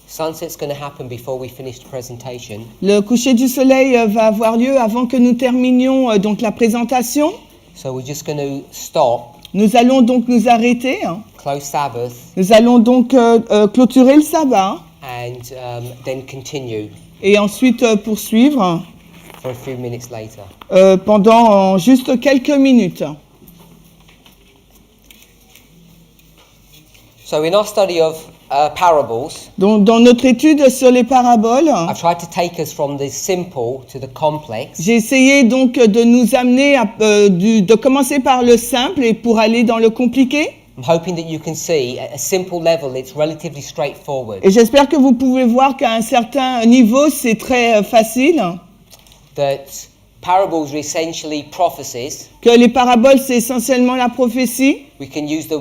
Sunset's going to happen before we finish the presentation. Le coucher du soleil va avoir lieu avant que nous terminions donc la présentation. So we're just going to stop, Nous allons donc nous arrêter. close Sabbath, Nous allons donc clôturer le sabbat and then continue et ensuite poursuivre for a few minutes later. pendant juste quelques minutes. So in our study of parables, Donc, dans notre étude sur les paraboles, I've tried to take us from the simple to the complex. j'ai essayé donc de nous amener de commencer par le simple et pour aller dans le compliqué. I'm hoping that you can see at a simple level it's relatively straightforward. Et j'espère que vous pouvez voir qu'à un certain niveau, c'est très facile. That parables are essentially prophecies. Que les paraboles, c'est essentiellement la prophétie. We can use the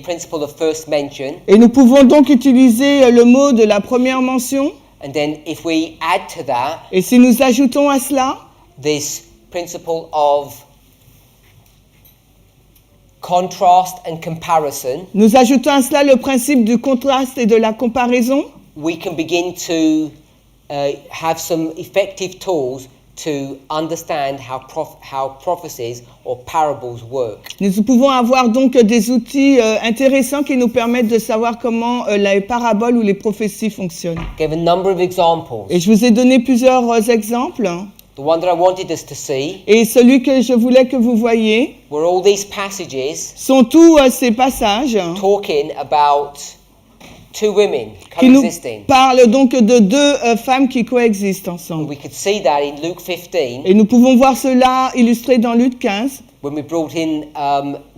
principle of first mention, Et nous pouvons donc utiliser le mot de la première mention. and then if we add to that Et si nous ajoutons à cela this principle of contrast and comparison, nous ajoutons à cela le principe du contraste et de la comparaison, we can begin to have some effective tools to understand how prophecies or parables work. nous pouvons avoir donc des outils intéressants qui nous permettent de savoir comment les paraboles ou les prophéties fonctionnent. Give a number of examples. Et je vous ai donné plusieurs exemples. The one that I wanted us to see Et celui que je voulais que vous voyiez were all these passages sont tous ces passages talking about two women qui nous coexisting. parlent donc de deux femmes qui coexistent ensemble. We could see that in Luke 15 Et nous pouvons voir cela illustré dans Luc 15. when we brought in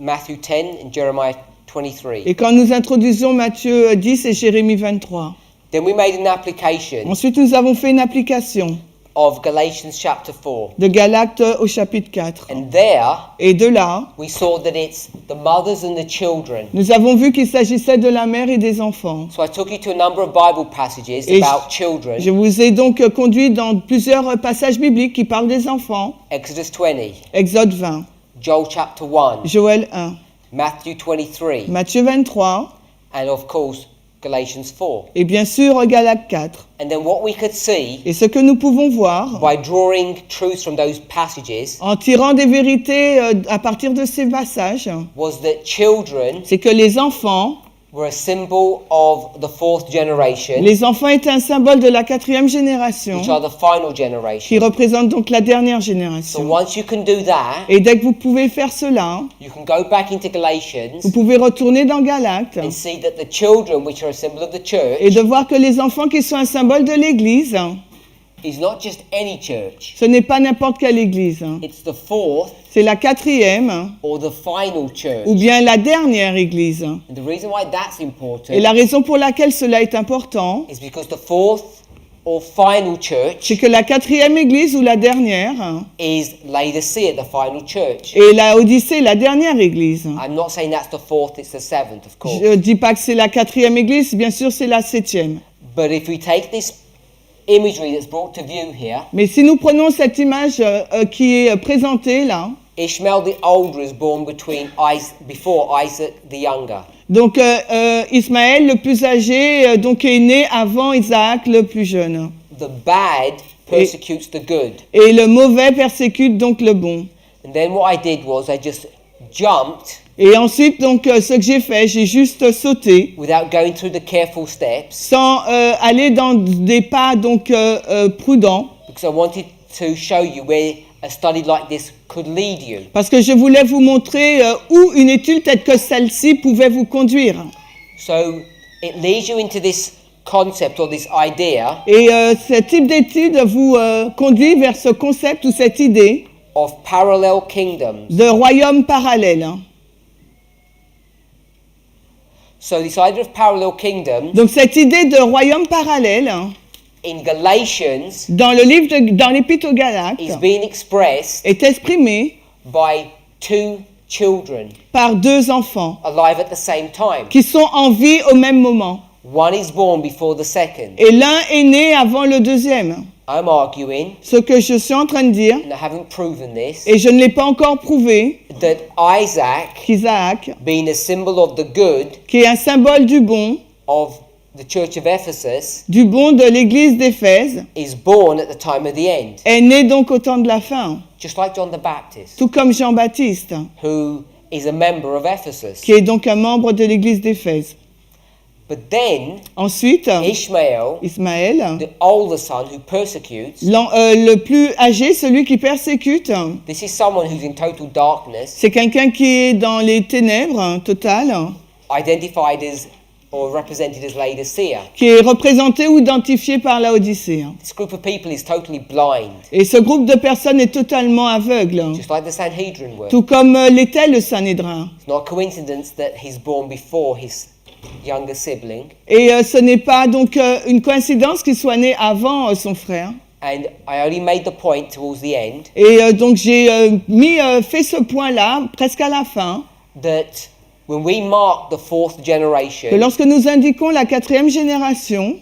Matthew 10 and Jeremiah 23. Et quand nous introduisons Matthieu 10 et Jérémie 23. Then we made an application Ensuite, nous avons fait une application of Galatians chapter 4. de Galates au chapitre 4. And there Et de là, we saw that it's the mothers and the children. nous avons vu qu'il s'agissait de la mère et des enfants. So I took you to a number of Bible passages Et about children. je vous ai donc conduit dans plusieurs passages bibliques qui parlent des enfants. Exodus 20, Exode 20, Joel chapter 1, Joël 1, Matthew 23, Matthieu 23 and of course Galatians 4. et bien sûr Galates 4. And then what we could see Et ce que nous pouvons voir by drawing truths from those passages en tirant des vérités à partir de ces passages, was that children c'est que les enfants were a symbol of the fourth generation, Les enfants étaient un symbole de la quatrième génération, which are the final qui generation. représente donc la dernière So génération. once you can do that, Et dès que vous pouvez faire cela, you can go back into Galatians vous pouvez retourner dans Galates and see that the children, which are a symbol of the church, et de voir que les enfants qui sont un symbole de l'Église, is not just any church. ce n'est pas n'importe quelle Église. It's the fourth C'est la quatrième or the final church. ou bien la dernière Église. And the reason why that's important Et la raison pour laquelle cela est important, is because the fourth or final church c'est que la quatrième Église ou la dernière is Laodicea, the final church. et la Odyssée, la dernière Église. I'm not saying that's the fourth, it's the seventh, of course. Je ne dis pas que c'est la quatrième Église, bien sûr c'est la septième. But if we take this imagery that's brought to view here, Mais si nous prenons cette image qui est présentée là, Ishmael the older is born before Isaac the younger. donc Ismaël le plus âgé donc est né avant Isaac le plus jeune. The bad persecutes the good. Et le mauvais persécute donc le bon. And then what I did was I just jumped Et ensuite donc ce que j'ai fait, j'ai juste sauté without going through the careful steps sans aller dans des pas donc prudents, because I wanted to show you where a study like this could lead you. parce que je voulais vous montrer où une étude telle que celle-ci pouvait vous conduire. So it leads you into this concept or this idea Et ce type d'étude vous conduit vers ce concept ou cette idée of parallel kingdoms. de royaume parallèle. So this idea of parallel kingdoms Donc cette idée de royaume parallèle in Galatians dans le livre dans l'Épître aux Galates is being expressed est exprimée by two children par deux enfants alive at the same time. qui sont en vie au même moment. One is born before the second. Et l'un est né avant le deuxième. I'm arguing, Ce que je suis en train de dire, and I haven't proven this, et je ne l'ai pas encore prouvé, that Isaac, qu'Isaac, being a symbol of the good qui est un symbole du bon, of the church of Ephesus du bon de l'église d'Éphèse is born at the time of the end, est né donc au temps de la fin, just like John the Baptist, tout comme Jean-Baptiste, who is a member of Ephesus. qui est donc un membre de l'église d'Éphèse. But then Ensuite, Ishmael, Ismaël, the older son who persecutes, le plus âgé, celui qui persécute, this is someone who's in total darkness, c'est quelqu'un qui est dans les ténèbres totales, identified as or represented as Laodicea. qui est représenté ou identifié par la Odyssée. This group of people is totally blind, Et ce groupe de personnes est totalement aveugle, just like the Sanhedrin were. tout comme l'était le Sanhédrin. It's not a coincidence that he's born before his younger sibling. Et ce n'est pas donc une coïncidence qu'il soit né avant son frère. And I only made the point towards the end Et donc j'ai fait ce point-là presque à la fin, that when we mark the fourth que generation, lorsque nous indiquons la 4e génération,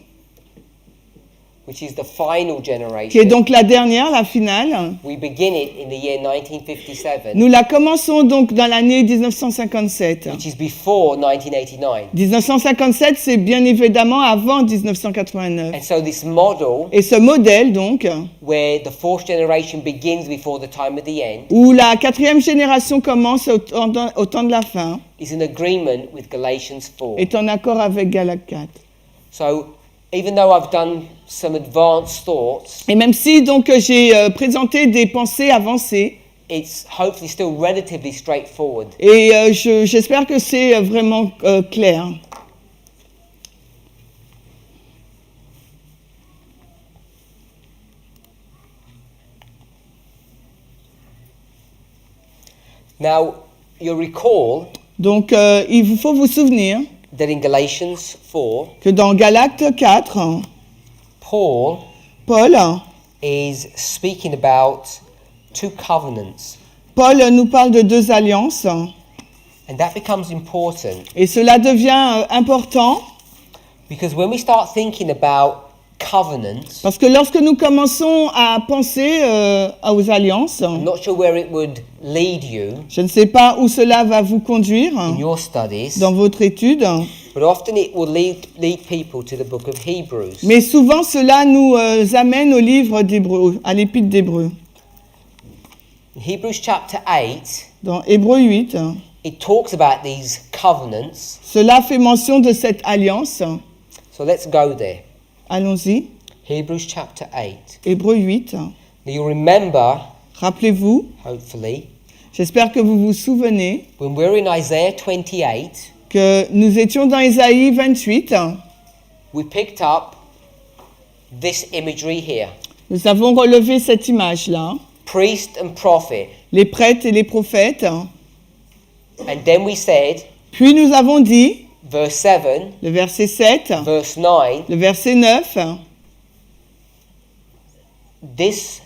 which is the final qui est generation, donc la dernière, la finale, we begin it in the year 1957, nous la commençons donc dans l'année 1957. which is before 1989. 1957, c'est bien évidemment avant 1989. And so this model, Et ce modèle donc, where the fourth generation begins before the time of the end, où la 4e génération commence au temps de la fin, is in agreement with Galatians 4. est en accord avec Galates 4. So even though I've done some advanced thoughts, Et même si donc j'ai présenté des pensées avancées, it's hopefully still relatively straightforward. et j'espère que c'est vraiment clair. Now, you'll recall Donc il vous faut vous souvenir that in Galatians 4, que dans Galates 4, Paul Paul is speaking about two covenants. Paul nous parle de 2 alliances, And that becomes important et cela devient important because when we start thinking about covenants, parce que lorsque nous commençons à penser aux alliances, I'm not sure where it would lead you je ne sais pas où cela va vous conduire in your studies, dans votre étude, but often it will lead people to the book of Hebrews. mais souvent cela nous amène au livre d'Hébreux, à l'épître d'Hébreux. In Hebrews chapter 8, Dans Hébreux 8, it talks about these covenants. cela fait mention de cette alliance. So let's go there. Allons-y, Hebrews chapter 8. Hébreux 8. Now you'll remember, Rappelez-vous, hopefully, j'espère que vous vous souvenez, when we're in Isaiah 28, que nous étions dans Isaïe 28. we picked up this imagery here. Nous avons relevé cette image-là, Priest and prophet. les prêtres et les prophètes. And then we said, Puis nous avons dit, verse 7, le verset 7, verse 9, le verset 9, this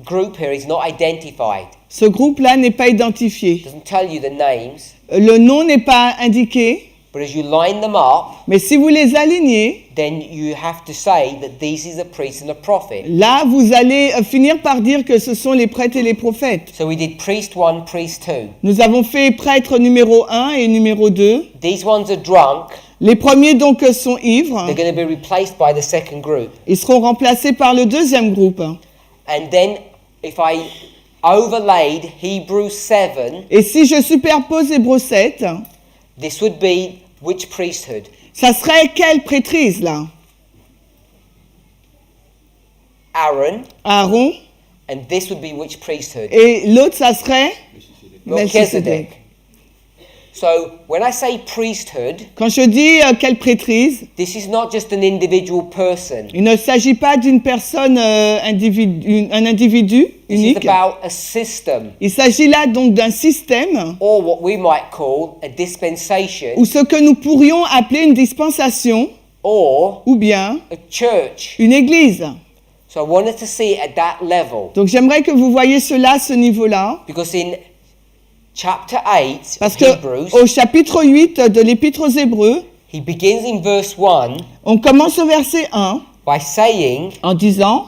group here is not identified. ce groupe-là n'est pas identifié. It doesn't tell you the names, Le nom n'est pas indiqué, but as you line them up, mais si vous les alignez, then you have to say that this is a priest and a prophet. là, vous allez finir par dire que ce sont les prêtres et les prophètes. So we did priest 1, priest 2. Nous avons fait prêtre numéro 1 et numéro 2. These ones are drunk. Les premiers donc sont ivres. They're going to be replaced by the second group. Ils seront remplacés par le deuxième groupe. And then if I overlaid Hebrews 7, Et si je superpose Hébreux 7, this would be which priesthood? ça serait quelle prêtrise là? Aaron. Aaron. And this would be which priesthood? Et l'autre, ça serait Melchizedek. So when I say priesthood, Quand je dis quelle prêtrise, this is not just an individual person. il ne s'agit pas d'une personne, un individu This is unique. about a system, Il s'agit là donc d'un système, or what we might call a dispensation, ou ce que nous pourrions appeler une dispensation, or ou bien a church. une église. So I wanted to see it at that level, Donc j'aimerais que vous voyez cela à ce niveau-là, because in chapter 8 parce of que Hebrews, au chapitre 8 de l'Épître aux Hébreux, he begins in verse 1 on commence au verset 1 by saying, en disant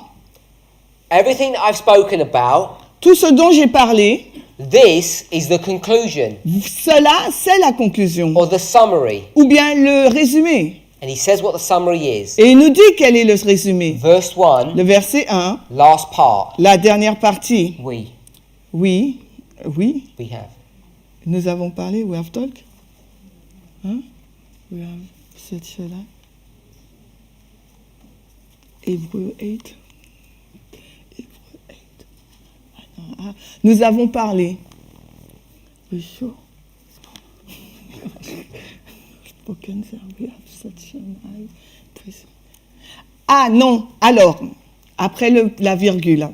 everything that I've spoken about, tout ce dont j'ai parlé, this is the conclusion, cela c'est la conclusion, or the summary. ou bien le résumé. And he says what the summary is. Et il nous dit quel est le résumé. Verse 1, Le verset 1, last part. la dernière partie. We Oui, have. nous avons parlé, we have talked. Hein? We have said cela. Hébreu 8. Hébreu 8. Ah, nous avons parlé. We sure. Spoken there, we have such an eye. Ah non, alors, après la virgule,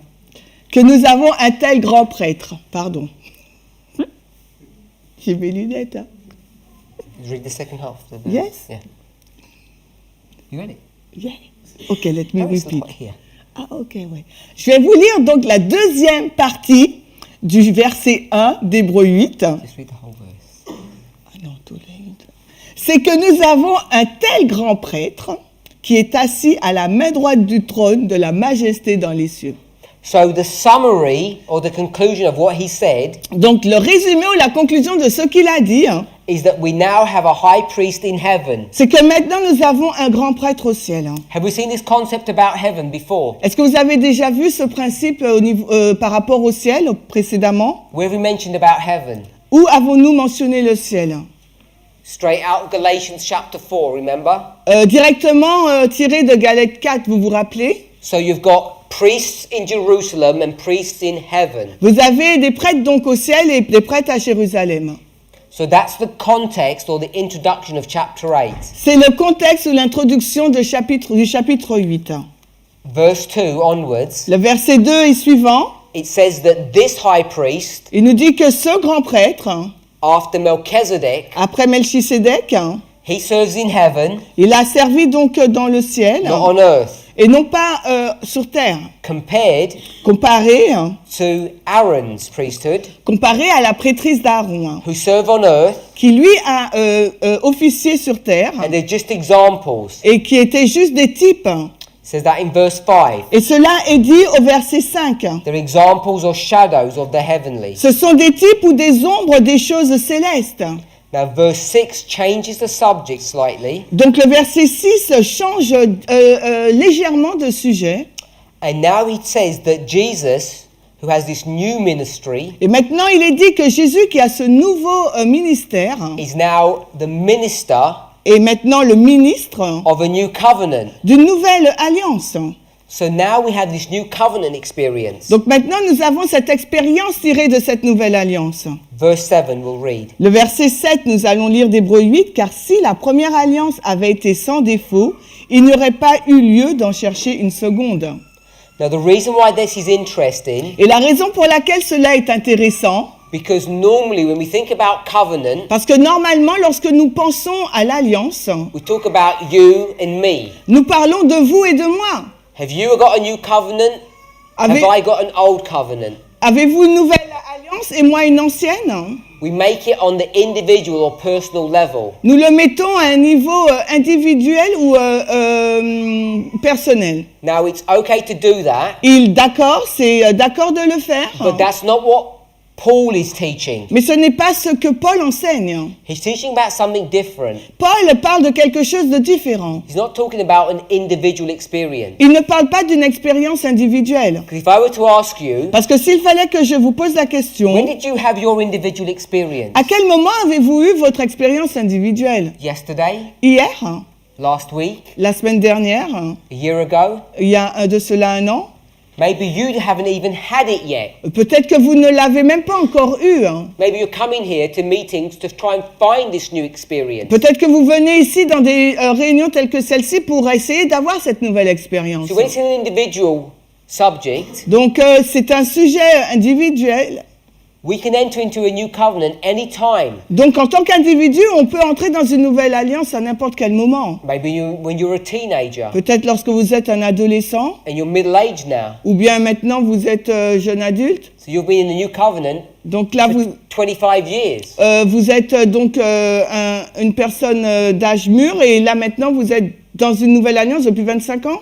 que nous avons un tel grand prêtre, pardon. J'ai mes lunettes. Hein. Read the second half. Yes. Yeah. You ready? Yes. Okay, let me No, it's repeat. not here. Ah, ok, ouais. Je vais vous lire donc la deuxième partie du verset 1 d'Hébreu 8. Just read the whole verse. Ah non, tout late. C'est que nous avons un tel grand prêtre qui est assis à la main droite du trône de la majesté dans les cieux. So the summary or the conclusion of what he said Donc le résumé ou la conclusion de ce qu'il a dit, hein, is that we now have a high priest in heaven. c'est que maintenant nous avons un grand prêtre au ciel. Hein. Have we seen this concept about heaven before? Est-ce que vous avez déjà vu ce principe au niveau, par rapport au ciel précédemment? Where have we mentioned about heaven? Où avons-nous mentionné le ciel? Straight out of Galatians chapter 4, remember? Directement tiré de Galates 4, vous vous rappelez? So you've got priests in Jerusalem and priests in heaven. Vous avez des prêtres donc au ciel et des prêtres à Jérusalem. So that's the context or the introduction of chapter 8. C'est le contexte ou l'introduction du chapitre 8. Verse 2 onwards, Le verset 2 et suivant, it says that this high priest, il nous dit que ce grand prêtre, after Melchizedek, après Melchisédek, he serves in heaven, il a servi donc dans le ciel not on earth, et non pas sur terre. compared Comparé to Aaron's priesthood, à la prêtrise d'Aaron, who serve on earth, qui lui a officié sur terre and they're just examples. et qui était juste des types. It says that in verse 5. Et cela est dit au verset 5. They're examples or shadows of the heavenly. Ce sont des types ou des ombres des choses célestes. Now, verse 6 changes the subject slightly, Donc le verset 6 change légèrement de sujet. and now it says that Jesus, who has this new ministry, Et maintenant il est dit que Jésus qui a ce nouveau ministère is now the minister est maintenant le ministre of a new covenant. d'une nouvelle alliance. So now we have this new covenant experience. Donc maintenant nous avons cette expérience tirée de cette nouvelle alliance. Verse 7, we'll read. Le verset 7, nous allons lire d'Hébreu 8, car si la première alliance avait été sans défaut, il n'y aurait pas eu lieu d'en chercher une seconde. Now, the reason why this is interesting, Et la raison pour laquelle cela est intéressant, because normally when we think about covenant, parce que normalement, lorsque nous pensons à l'alliance, we talk about you and me. nous parlons de vous et de moi. Have you got a new covenant? Avez- Have I got an old covenant? Avez-vous une nouvelle alliance et moi une ancienne? We make it on the individual or personal level. Nous le mettons à un niveau individuel ou personnel. Now, it's okay to do that, C'est d'accord de le faire, but that's not what Paul is teaching. mais ce n'est pas ce que Paul enseigne. He's teaching about something different. Paul parle de quelque chose de différent. He's not talking about an individual experience. Il ne parle pas d'une expérience individuelle. Because if I were to ask you, Parce que s'il fallait que je vous pose la when question, did you have your individual experience? à quel moment avez-vous eu votre expérience individuelle? Yesterday? Hier? Last week? La semaine dernière? A year ago? Il y a de cela un an? Maybe you haven't even had it yet. Peut-être que vous ne l'avez même pas encore eu. Maybe you're coming here to meetings to try and find this new experience. Peut-être que vous venez ici dans des réunions telles que celle-ci pour essayer d'avoir cette nouvelle expérience. So when it's an individual subject, Donc c'est un sujet individuel. we can enter into a new covenant anytime. Donc en tant qu'individu, on peut entrer dans une nouvelle alliance à n'importe quel moment. Maybe when you're a teenager Peut-être lorsque vous êtes un adolescent, and you're middle-aged now. ou bien maintenant vous êtes jeune adulte. So you've been in the new covenant Donc là, for 25 years. vous êtes donc une personne d'âge mûr et là maintenant vous êtes dans une nouvelle alliance depuis 25 ans.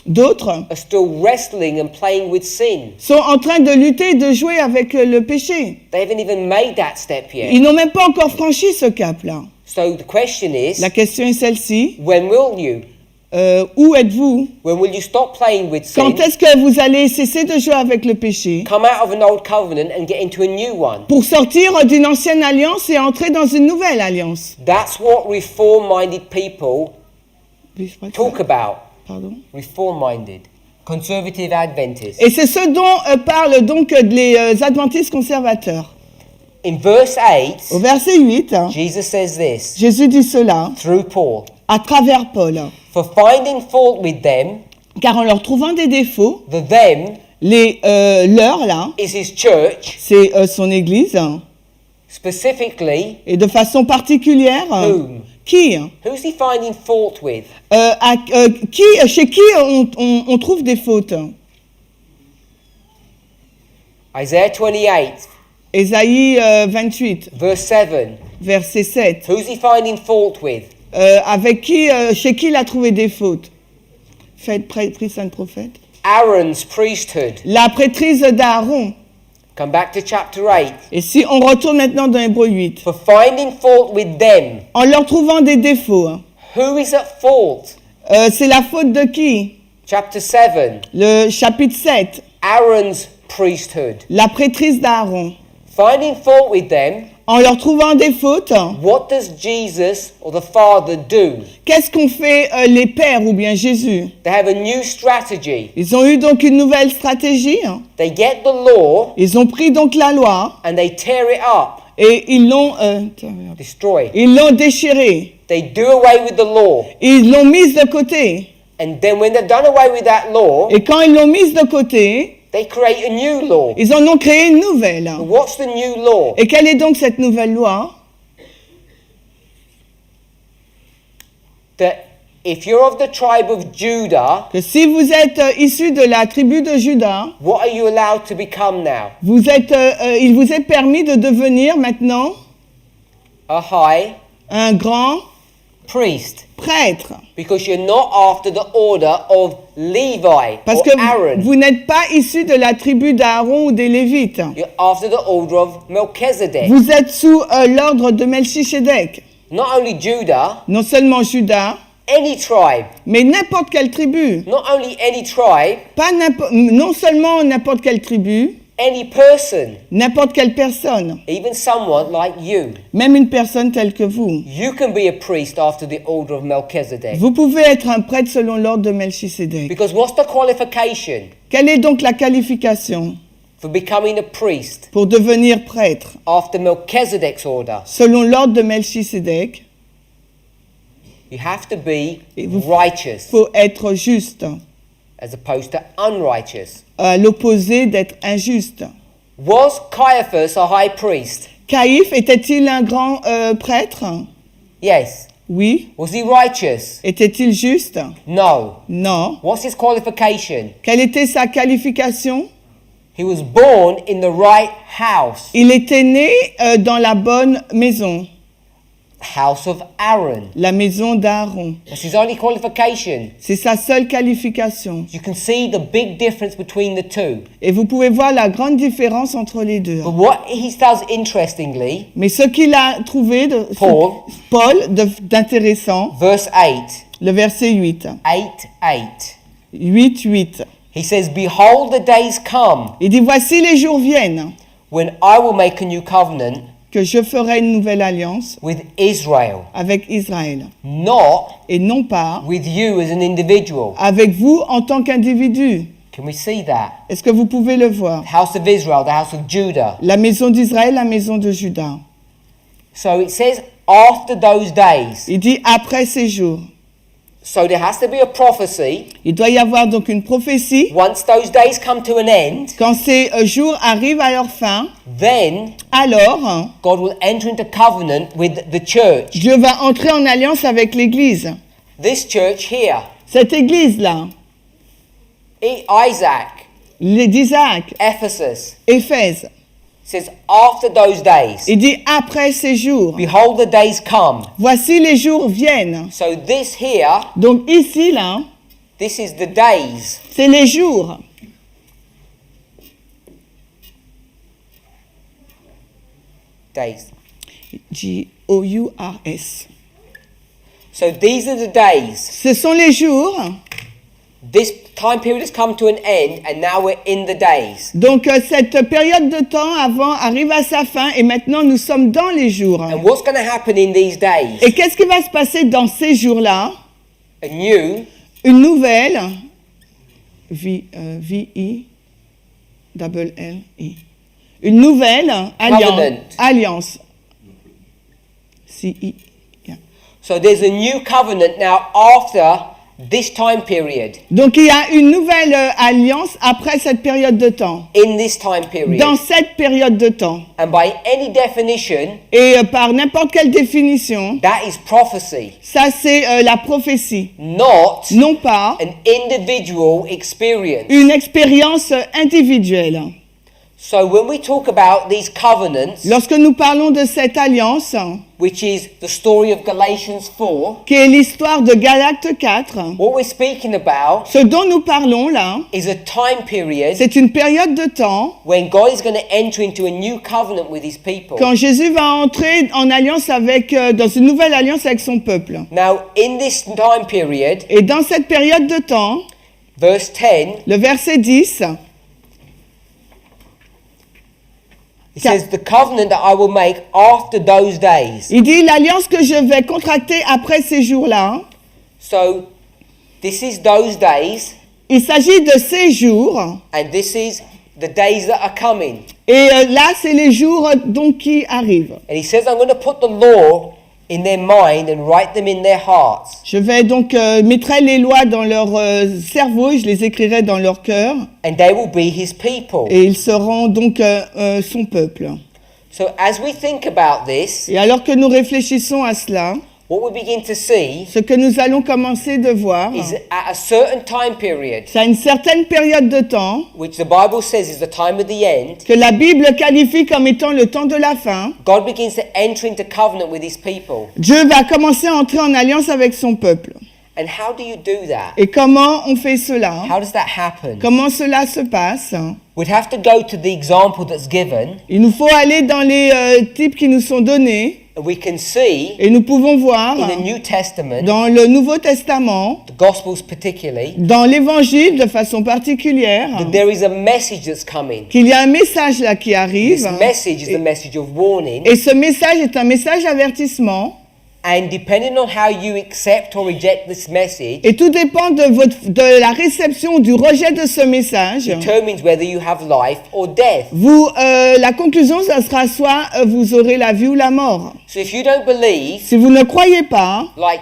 D'autres are still wrestling and playing with sin. sont en train de lutter et de jouer avec le péché. They haven't even made that step yet. Ils n'ont même pas encore franchi ce cap-là. So the question is, La question est celle-ci. when will you? Où êtes-vous? When will you stop playing with sin, Quand est-ce que vous allez cesser de jouer avec le péché come out of an old covenant and get into a new one? pour sortir d'une ancienne alliance et entrer dans une nouvelle alliance? That's what reform-minded people talk about. Pardon? Reform-minded. Conservative Adventists. Et c'est ce dont parlent donc les adventistes conservateurs. In verse 8, Au verset 8, Jesus says this Jésus dit cela through Paul. à travers Paul. For finding fault with them, Car en leur trouvant des défauts, the them leurs là, is his church, c'est son église, specifically, et de façon particulière, whom? qui Who's he finding fault with? Chez qui on trouve des fautes? Isaiah 28, Ésaïe 28, verse 7. verset 7. Who's he finding fault with? Chez qui il a trouvé des fautes? Faites priest and prophète. Aaron's priesthood. La prêtrise d'Aaron. Come back to chapter 8. Et si on retourne maintenant dans Hébreux 8, For finding fault with them. en leur trouvant des défauts, Who is at fault? c'est la faute de qui? Chapter 7. Le chapitre 7, Aaron's priesthood. la prêtrise d'Aaron. Finding fault with them. En leur trouvant des fautes, What does Jesus or the Father do? qu'est-ce qu'ont fait les pères ou bien Jésus? They have a new strategy. Ils ont eu donc une nouvelle stratégie. They get the law Ils ont pris donc la loi and they tear it up, et ils l'ont destroy. déchirée. They do away with the law. Ils l'ont mise de côté. And then when they've done away with that law, Et quand ils l'ont mise de côté, they create a new law. ils en ont créé une nouvelle. What's the new law? Et quelle est donc cette nouvelle loi? That if you're of the tribe of Judah, Que si vous êtes issu de la tribu de Juda, what are you allowed to become now? il vous est permis de devenir maintenant A high un grand priest. prêtre. Because you're not after the order of Levi Parce or que Aaron. vous n'êtes pas issu de la tribu d'Aaron ou des Lévites. You're after the order of Melchizedek. Vous êtes sous l'ordre de Melchisédek. Not only Judah, Non seulement Juda, any tribe. mais n'importe quelle tribu. Not only any tribe, Non seulement n'importe quelle tribu, any person. n'importe quelle personne. Even someone like you. Même une personne telle que vous. You can be a priest after the order of Melchizedek. Vous pouvez être un prêtre selon l'ordre de Melchisédek. Because what's the qualification Quelle est donc la qualification for becoming a priest pour devenir prêtre after Melchizedek's order? selon l'ordre de Melchisédek? You have to be Et vous- righteous Il faut être juste, as opposed to unrighteous. à l'opposé d'être injuste. Was Caiaphas a high priest? Caïphe était-il un grand prêtre? Yes. Oui. Was he righteous? Était-il juste? No. Non. What's his qualification? Quelle était sa qualification? He was born in the right house, Il était né dans la bonne maison, house of Aaron. la maison d'Aaron. That's his only qualification. C'est sa seule qualification. You can see the big difference between the two. Et vous pouvez voir la grande différence entre les deux. But what he does interestingly, Mais ce qu'il a trouvé, d'intéressant, verse 8, le verset 8. 8. 8, 8. He says, Behold, the days come Il dit, voici les jours viennent when I will make a new covenant que je ferai une nouvelle alliance with Israel, avec Israël. not Et non pas with you as an individual. avec vous en tant qu'individu. Can we see that? Est-ce que vous pouvez le voir? House of Israel, the house of Judah. La maison d'Israël, la maison de Juda. So it says, after those days. Il dit après ces jours. So there has to be a prophecy. Il doit y avoir donc une prophétie. Once those days come to an end, Quand ces jours arrivent à leur fin, then alors God will enter into covenant with the church. Dieu va entrer en alliance avec l'Église. This church here, Cette Église-là, Isaac, d'Isaac, Ephesus, Éphèse, says after those days. il dit après ces jours. Behold, the days come. Voici les jours viennent. So this here, Donc ici, là, This is the days. C'est les jours. Days. J-O-U-R-S. So these are the days. Ce sont les jours. This time period has come to an end, and now we're in the days. Donc cette période de temps avant arrive à sa fin et maintenant nous sommes dans les jours. And what's going to happen in these days? Et qu'est-ce qui va se passer dans ces jours-là? A new Une nouvelle, V-I-L-L-I, une nouvelle Covenant. alliance. C-I, yeah. So there's a new covenant now after this time period. Donc il y a une nouvelle alliance après cette période de temps, In this time period. dans cette période de temps. And by any definition, Et par n'importe quelle définition, that is prophecy, ça c'est la prophétie, not non pas an individual experience. une expérience individuelle. So when we talk about these covenants, Lorsque nous parlons de cette alliance, which is the story of Galatians 4, qui est l'histoire de Galates 4, what we're speaking about ce dont nous parlons là, is a time period c'est une période de temps when God is going to enter into a new covenant with his people. quand Jésus va entrer en alliance avec, dans une nouvelle alliance avec son peuple. Now, in this time period, Et dans cette période de temps, verse 10, le verset 10, it says, "The covenant that I will make after those days." il dit l'alliance que je vais contracter après ces jours-là. So, this is those days, Il s'agit de ces jours. and this is the days that are coming. Et là, c'est les jours donc qui arrivent. And he says, I'm going to put the law in their mind and write them in their hearts. Je vais donc mettrai les lois dans leur cerveau, je les écrirai dans leur cœur, And they will be his people. et ils seront donc son peuple. So as we think about this, Et alors que nous réfléchissons à cela, what we begin to see ce que nous allons commencer de voir, is at a certain time period, c'est à une certaine période de temps which the Bible says is the time of the end, que la Bible qualifie comme étant le temps de la fin. God begins to enter into covenant with his people. Dieu va commencer à entrer en alliance avec son peuple. And how do you do that? Et comment on fait cela? How does that happen? Comment cela se passe? We'd have to go to the example that's given, Il nous faut aller dans les types qui nous sont donnés and we can see et nous pouvons voir in the New Testament, dans le Nouveau Testament, the Gospels particularly, dans l'Évangile de façon particulière, that there is a message that's coming. qu'il y a un message là qui This arrive. message is the message of warning, Et ce message est un message d'avertissement. and depending on how you accept or reject this message, Et tout dépend de la réception ou du rejet de ce message. determines whether you have life or death. La conclusion, ça sera soit vous aurez la vie ou la mort. So if you don't believe, Si vous ne croyez pas, like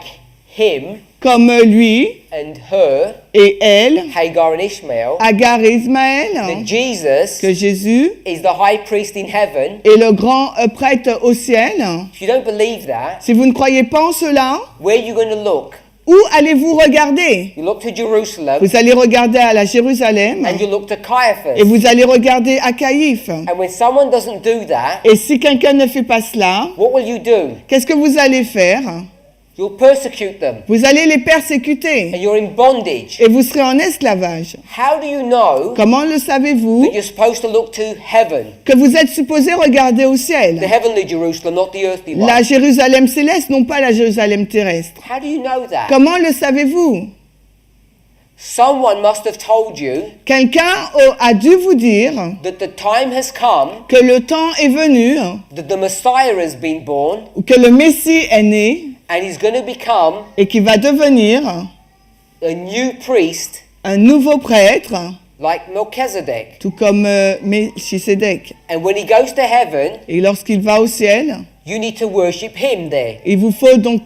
him comme lui and her, et elle, Hagar and Ishmael, Agar et Ismaël, that Jesus que Jésus is the high priest in heaven, est le grand prêtre au ciel, if you don't believe that, si vous ne croyez pas en cela, where are you going to look? où allez-vous regarder? You look to Jerusalem, Vous allez regarder à la Jérusalem and you look to et Caiaphas. vous allez regarder à Caïphe. And when someone doesn't do that, Et si quelqu'un ne fait pas cela, what will you do? qu'est-ce que vous allez faire? You'll persecute them, Vous allez les persécuter and you're in bondage. et vous serez en esclavage. How do you know Comment le savez-vous? that you're supposed to look to heaven? Que vous êtes supposé regarder au The ciel. heavenly Jerusalem, not the earthly one. La Jérusalem céleste, non pas la Jérusalem terrestre. How do you know that? Comment le savez-vous? Someone must have told you Quelqu'un a dû vous dire that the time has come, que le temps est venu, that the Messiah has been born, ou que le Messie est né and he's going to become et qui va devenir a new priest un nouveau prêtre, like Melchizedek. tout comme Melchisedec. And when he goes to heaven, Et lorsqu'il va au ciel, you need to worship him there, il vous faut donc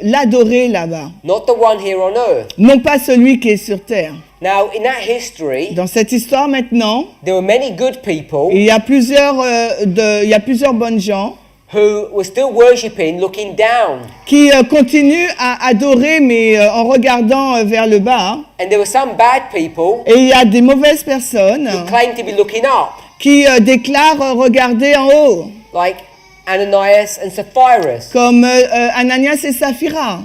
l'adorer là-bas. not the one here on earth. Non pas celui qui est sur terre. Now, in that history, Dans cette histoire maintenant, there were many good people il y a plusieurs bonnes gens who were still worshipping, looking down. qui continuent à adorer mais en regardant vers le bas. And there were some bad people Et il y a des mauvaises personnes who claimed to be looking up, qui déclarent regarder en haut, like Ananias and Sapphira. comme Ananias et Saphira.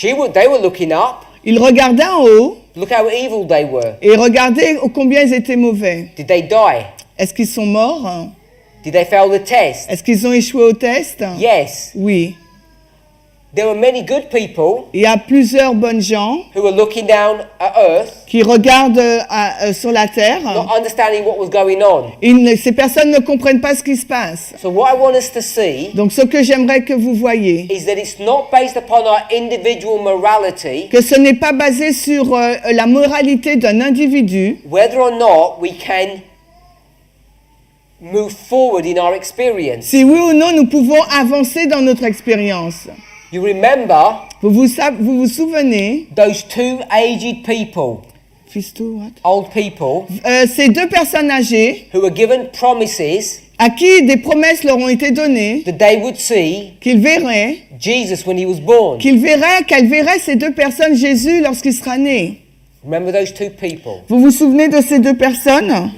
They were looking up, Ils regardaient en haut, Look how evil they were. Et regardez combien ils étaient mauvais. Did they die? Est-ce qu'ils sont morts? Did they fail the test? Est-ce qu'ils ont échoué au test? Yes. Oui. There were many good people Il y a plusieurs bonnes gens who were looking down at earth, qui regardent sur la terre. not understanding what was going on. Ces personnes ne comprennent pas ce qui se passe. So what I want us to see Donc ce que j'aimerais que vous voyez, is that it's not based upon our individual morality, que ce n'est pas basé sur la moralité d'un individu, whether or not we can move forward in our experience. si oui ou non nous pouvons avancer dans notre expérience. You remember Vous vous souvenez, those two aged people, old people, ces deux personnes âgées who were given promises à qui des promesses leur ont été données, that they would see qu'ils verraient, Jesus when he was born. qu'elles verraient ces deux personnes Jésus lorsqu'il sera né. Remember those two people? Vous vous souvenez de ces deux personnes?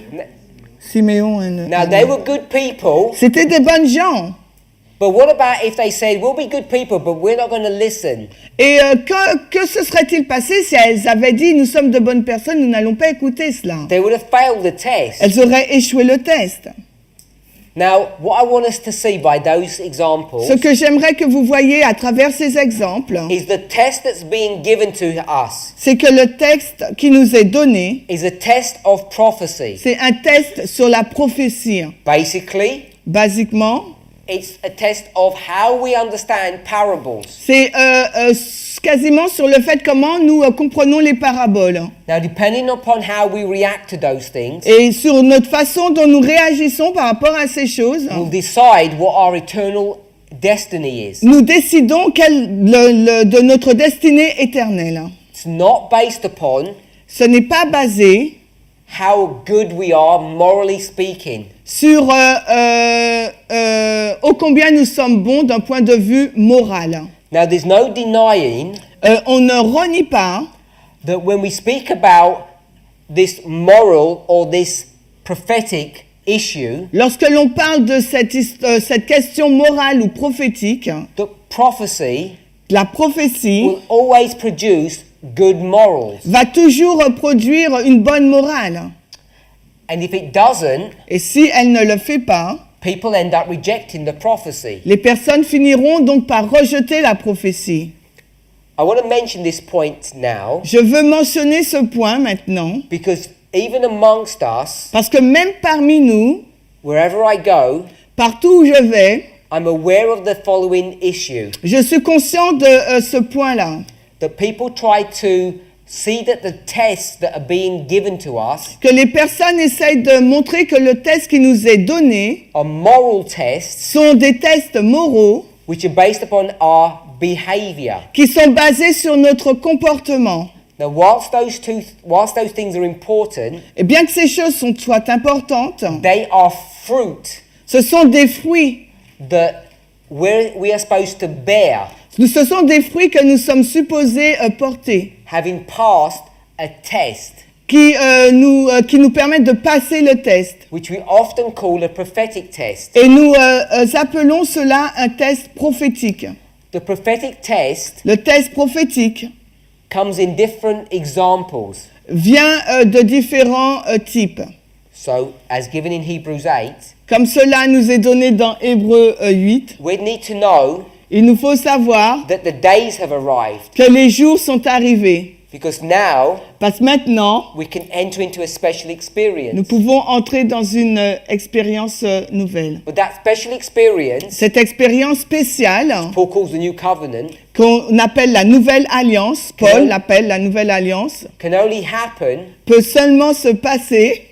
Siméon et Now they were good people, C'était des bonnes gens. but what about if they said, we'll be good people, but we're not going to listen? Et que se serait-il passé si elles avaient dit nous sommes de bonnes personnes, nous n'allons pas écouter cela? They would have failed the test. Elles auraient échoué le test. Now, what I want us to see by those examples Ce que j'aimerais que vous voyez à travers ces exemples, is the test that's being given to us c'est que le texte qui nous est donné, is a test of prophecy. c'est un test sur la prophétie. Basically, Basiquement, it's a test of how we understand parables. c'est quasiment sur le fait comment nous comprenons les paraboles. Now, depending upon how we react to those things, Et sur notre façon dont nous réagissons par rapport à ces choses, we'll decide what our eternal destiny is. nous décidons de notre destinée éternelle. It's not based upon Ce n'est pas basé how good we are morally speaking. sur ô combien nous sommes bons d'un point de vue moral. Now, there's no denying On ne renie pas that when we speak about this moral or this prophetic issue, lorsque l'on parle de cette question morale ou prophétique, that prophecy la prophétie will always produce good morals. va toujours produire une bonne morale. And if it doesn't, Et si elle ne le fait pas, people end up rejecting the prophecy. les personnes finiront donc par rejeter la prophétie. I want to mention this point now Je veux mentionner ce point maintenant, because even amongst us, parce que même parmi nous, wherever I go, partout où je vais, I'm aware of the following issue. je suis conscient de ce point-là. That people try to see that the tests that are being given to us Que les personnes essayent de montrer que le test qui nous est donné are moral tests sont des tests moraux which are based upon our behavior. qui sont basés sur notre comportement. Now, whilst those things are important, Et bien que ces choses soient importantes, they are fruit ce sont des fruits. that we are supposed to bear, Ce sont des fruits que nous sommes supposés porter, having passed a test, qui nous permettent de passer le test. which we often call a prophetic test. Et nous appelons cela un test prophétique. The prophetic test Le test prophétique comes in different examples. vient de différents types. So, as given in Hebrews 8, Comme cela nous est donné dans Hébreux 8, we need to know il nous faut savoir that the days have arrived, que les jours sont arrivés. because now Parce que maintenant, we can enter into a special nous experience. pouvons entrer dans une expérience nouvelle. But that special experience, Cette expérience spéciale, Paul calls the new covenant, qu'on appelle la Nouvelle Alliance, Paul l'appelle la Nouvelle Alliance, can only happen peut seulement se passer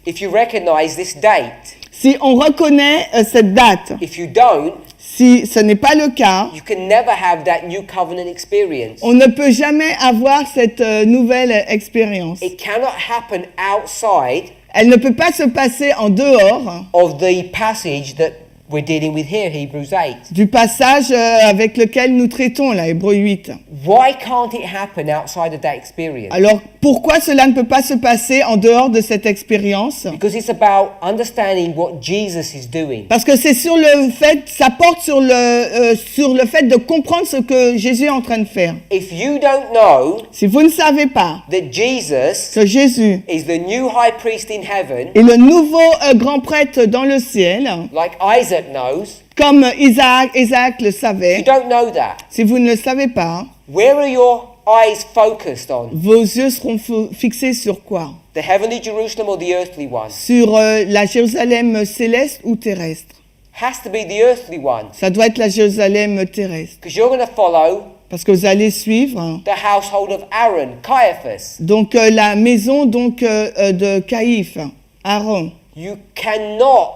if you recognize this date. si on reconnaît cette date. If you don't, Si ce n'est pas le cas, you can never have that new covenant experience. on ne peut jamais avoir cette nouvelle expérience. It cannot happen outside Elle ne peut pas se passer en dehors of the passage that we're dealing with here, Hebrews 8. du passage avec lequel nous traitons, là, Hébreux 8. Why can't it happen outside of that experience? Alors, pourquoi cela ne peut pas se passer en dehors de cette expérience? Because it's about understanding what Jesus is doing. Parce que c'est ça porte sur le fait de comprendre ce que Jésus est en train de faire. If you don't know Si vous ne savez pas that Jesus que Jésus is the new high priest in heaven, est le nouveau grand prêtre dans le ciel, like Isaac knows, comme Isaac le if you savait, don't know that, si vous ne le savez pas, where are your eyes focused on? vos yeux seront fixés sur quoi? The heavenly Jerusalem or the earthly one? Sur la Jérusalem céleste ou terrestre? Has to be the earthly one, Ça doit être la Jérusalem terrestre. because you're going to follow Parce que vous allez suivre the household of Aaron, Caiaphas. donc la maison de Caïphe, Aaron. You cannot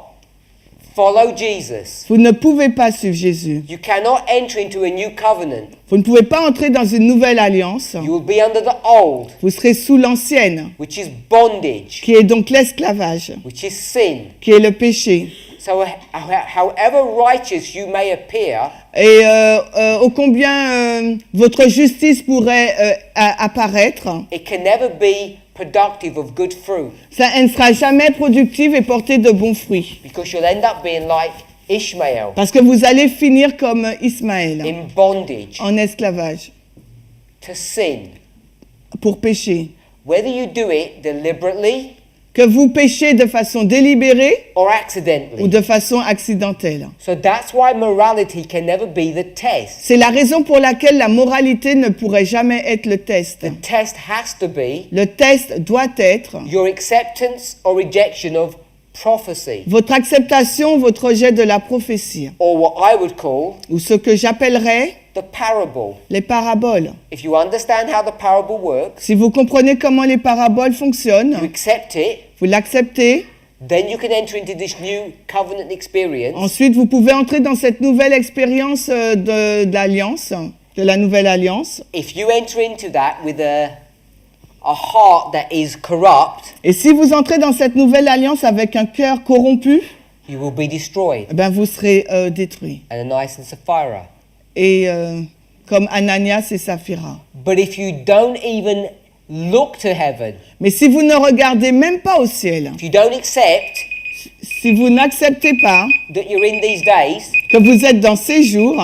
follow Jesus. Vous ne pouvez pas suivre Jésus. You cannot enter into a new covenant. Vous ne pouvez pas entrer dans une nouvelle alliance. You will be under the old, Vous serez sous l'ancienne, which is bondage, qui est donc l'esclavage, which is sin. qui est le péché. So, however righteous you may appear, Et ô combien votre justice pourrait apparaître, it can never be productive of good fruit, elle ne sera jamais productive et porter de bons fruits. because you'll end up being like Ishmael, Parce que vous allez finir comme Ismaël, in bondage en esclavage, to sin. pour pécher. Whether you do it deliberately Que vous péchez de façon délibérée or ou accidentally. de façon accidentelle. So that's why morality can never be the test. C'est la raison pour laquelle la moralité ne pourrait jamais être le test. The test has to be Le test doit être your acceptance or rejection of prophecy, votre acceptation, votre rejet de la prophétie, or what I would call ou ce que j'appellerais the parable. les paraboles. If you understand how the parable works, Si vous comprenez comment les paraboles fonctionnent, you accept it, vous l'acceptez, then you can enter into this new covenant experience. ensuite vous pouvez entrer dans cette nouvelle expérience de l'alliance, de la nouvelle alliance. If you enter into that with a heart that is corrupt, Et si vous entrez dans cette nouvelle alliance avec un cœur corrompu, you will be destroyed. eh ben vous serez détruit. Ananias and Sapphira. Et comme Ananias et Saphira. But if you don't even look to heaven, Mais si vous ne regardez même pas au ciel, if you don't accept si vous n'acceptez pas that you're in these days, que vous êtes dans ces jours,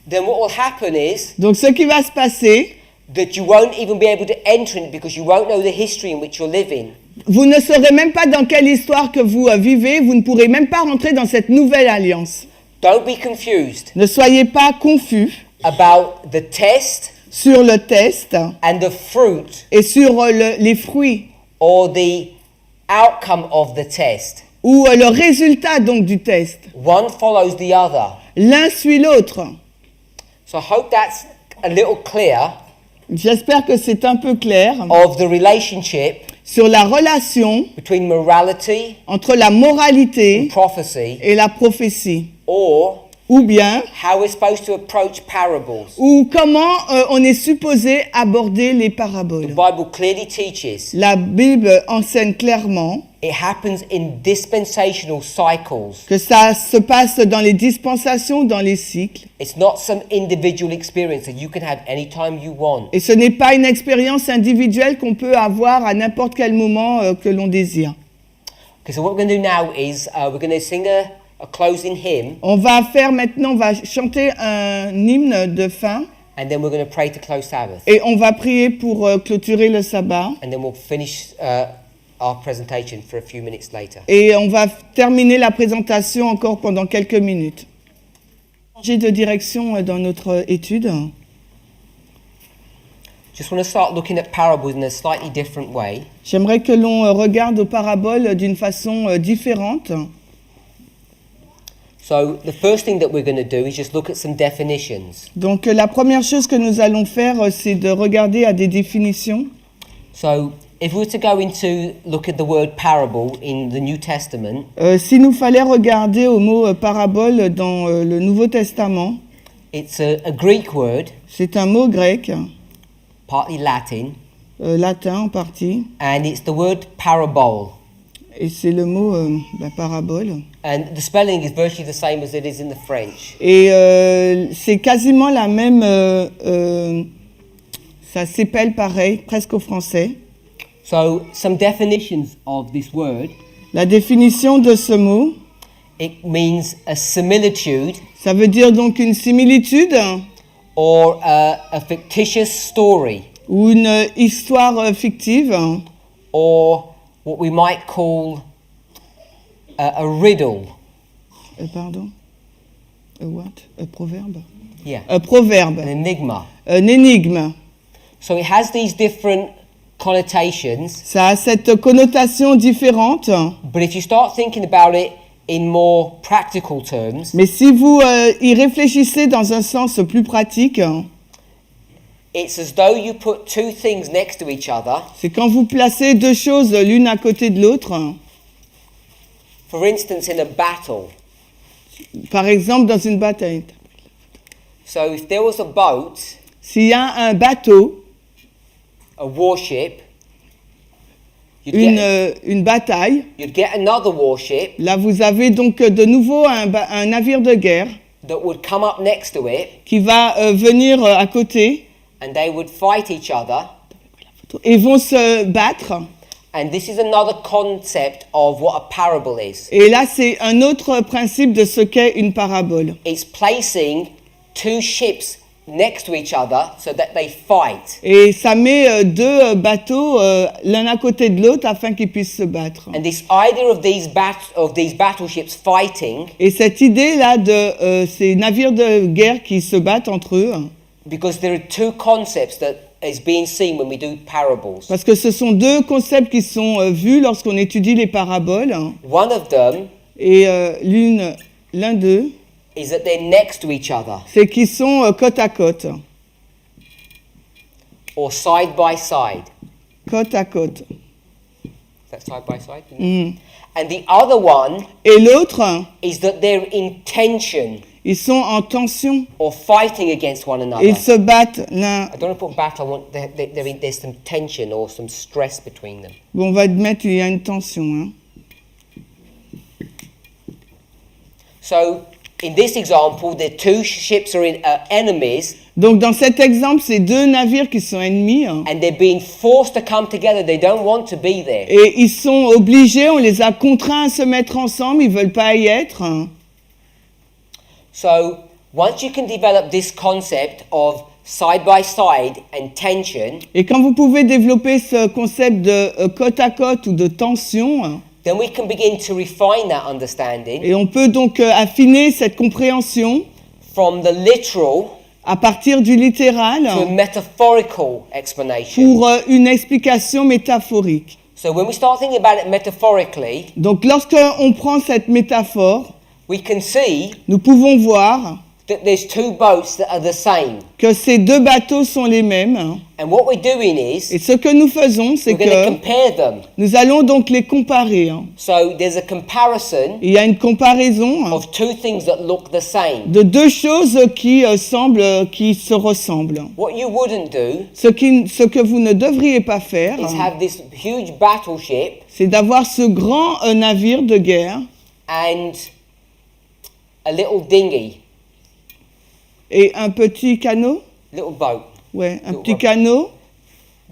then what will happen is donc ce qui va se passer, that you won't even be able to enter in it because you won't know the history in which you're living. vous ne saurez même pas dans quelle histoire que vous vivez, vous ne pourrez même pas rentrer dans cette nouvelle alliance. Don't be confused Ne soyez pas confus about the test sur le test and the fruit et sur les fruits or the outcome of the test. ou le résultat donc du test. One follows the other. L'un suit l'autre. So I hope that's a little clear J'espère que c'est un peu clair of the relationship sur la relation between morality entre la moralité and prophecy, et la prophétie, or ou bien how we're supposed to approach parables. ou comment on est supposé aborder les The paraboles. Bible clearly teaches La Bible enseigne clairement it happens in dispensational cycles. que ça se passe dans les dispensations, dans les cycles, It's not some individual experience that you can have anytime you want. et ce n'est pas une expérience individuelle qu'on peut avoir à n'importe quel moment que l'on désire. Okay, so what we're going to do now is we're going to sing a closing hymn, On va faire maintenant, on va chanter un hymne de fin and then we're going to pray to close Sabbath, et on va prier pour clôturer le sabbat. and then we'll finish our presentation for a few minutes later. Et on va terminer la présentation encore pendant quelques minutes. Changer de direction dans notre étude. Just want to start looking at parables in a slightly different way. J'aimerais que l'on regarde aux paraboles d'une façon différente. So the first thing that we're going to do is just look at some definitions. Donc la première chose que nous allons faire, c'est de regarder à des définitions. So if we were to go into look at the word parable in the New Testament, S'il nous fallait regarder au mot parabole dans le Nouveau Testament, it's a Greek word, c'est un mot grec, partly Latin, latin en partie, and it's the word parabole. et c'est le mot parabole. And the spelling is virtually the same as it is in the French. Et c'est quasiment la même, ça s'épelle pareil, presque au français. So, some definitions of this word. La définition de ce mot, It means a similitude ça veut dire donc une similitude or a fictitious story, ou une histoire fictive, or what we might call a riddle. Pardon, a what? Un proverbe? Yeah, Un proverbe, an enigma. un énigme. So it has these different connotations, Ça a cette connotation différente, but if you start thinking about it in more practical terms, mais si vous y réfléchissez dans un sens plus pratique, it's as though you put two things next to each other. c'est quand vous placez deux choses l'une à côté de l'autre. For instance, in a battle. Par exemple, dans une bataille. So if there was a boat, S'il y a un bateau, a warship, une bataille, you'd get another warship là vous avez donc de nouveau un navire de guerre that would come up next to it, qui va venir à côté and they would fight each other. et vont se battre. And this is another concept of what a parable is. Et là, c'est un autre principe de ce qu'est une parabole. It's placing two ships next to each other so that they fight. Et ça met deux bateaux l'un à côté de l'autre afin qu'ils puissent se battre. And this idea of these battleships fighting, Et cette idée-là de ces navires de guerre qui se battent entre eux, because there are two concepts that is being seen when we do parables. parce que ce sont deux concepts qui sont vus lorsqu'on étudie les paraboles. One of them Et l'un d'eux, is that they're next to each other, c'est qu'ils sont côte à côte. or side by side. Côte à côte. Is that side by side? And the other one Et l'autre, is that they're in tension ils sont en tension. or fighting against one another. Ils se battent l'un. I don't want to put battle, I want there's some tension or some stress between them. Bon, on va admettre qu'il y a une tension. Hein. So, in this example, the two ships are enemies, Donc dans cet exemple, c'est deux navires qui sont ennemis hein, and they're being forced to come together. They don't want to be there. et ils sont obligés, on les a contraints à se mettre ensemble, ils veulent pas y être. Hein. So, once you can develop this concept of side by side and tension, Et quand vous pouvez développer ce concept de côte à côte ou de tension, hein, then we can begin to refine that understanding et on peut donc affiner cette compréhension from the literal à partir du littéral to a metaphorical explanation. pour une explication métaphorique. So, when we start thinking about it metaphorically, Donc lorsqu'on prend cette métaphore, we can see nous pouvons voir that there's two boats that are the same. que ces deux bateaux sont les mêmes. Hein. And what we're doing is Et ce que nous faisons, c'est we're going to que compare them. nous allons donc les comparer. Hein. So there's a comparison Il y a une comparaison hein, of two things that look the same. de deux choses qui qui se ressemblent. What you wouldn't do Ce que vous ne devriez pas faire, is hein, have this huge battleship c'est d'avoir ce grand navire de guerre and a little dinghy, et un petit canot. little boat. Ouais, un Little petit boat. canot.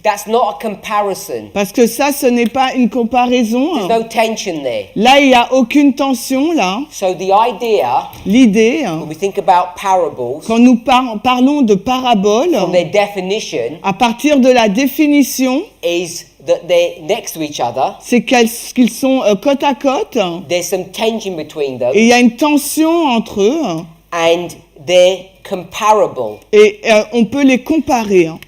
That's not a comparison. Parce que ça, ce n'est pas une comparaison. There's Hein. no tension there. Là, il n'y a aucune tension, là. So the idea, L'idée, hein, when we think about parables, quand nous parlons de paraboles, from their definition, à partir de la définition, is that they're next to each other. c'est qu'ils sont côte à côte, There's some tension between them, et il y a une tension entre eux, hein, and they're comparable. et on peut les comparer. Hein.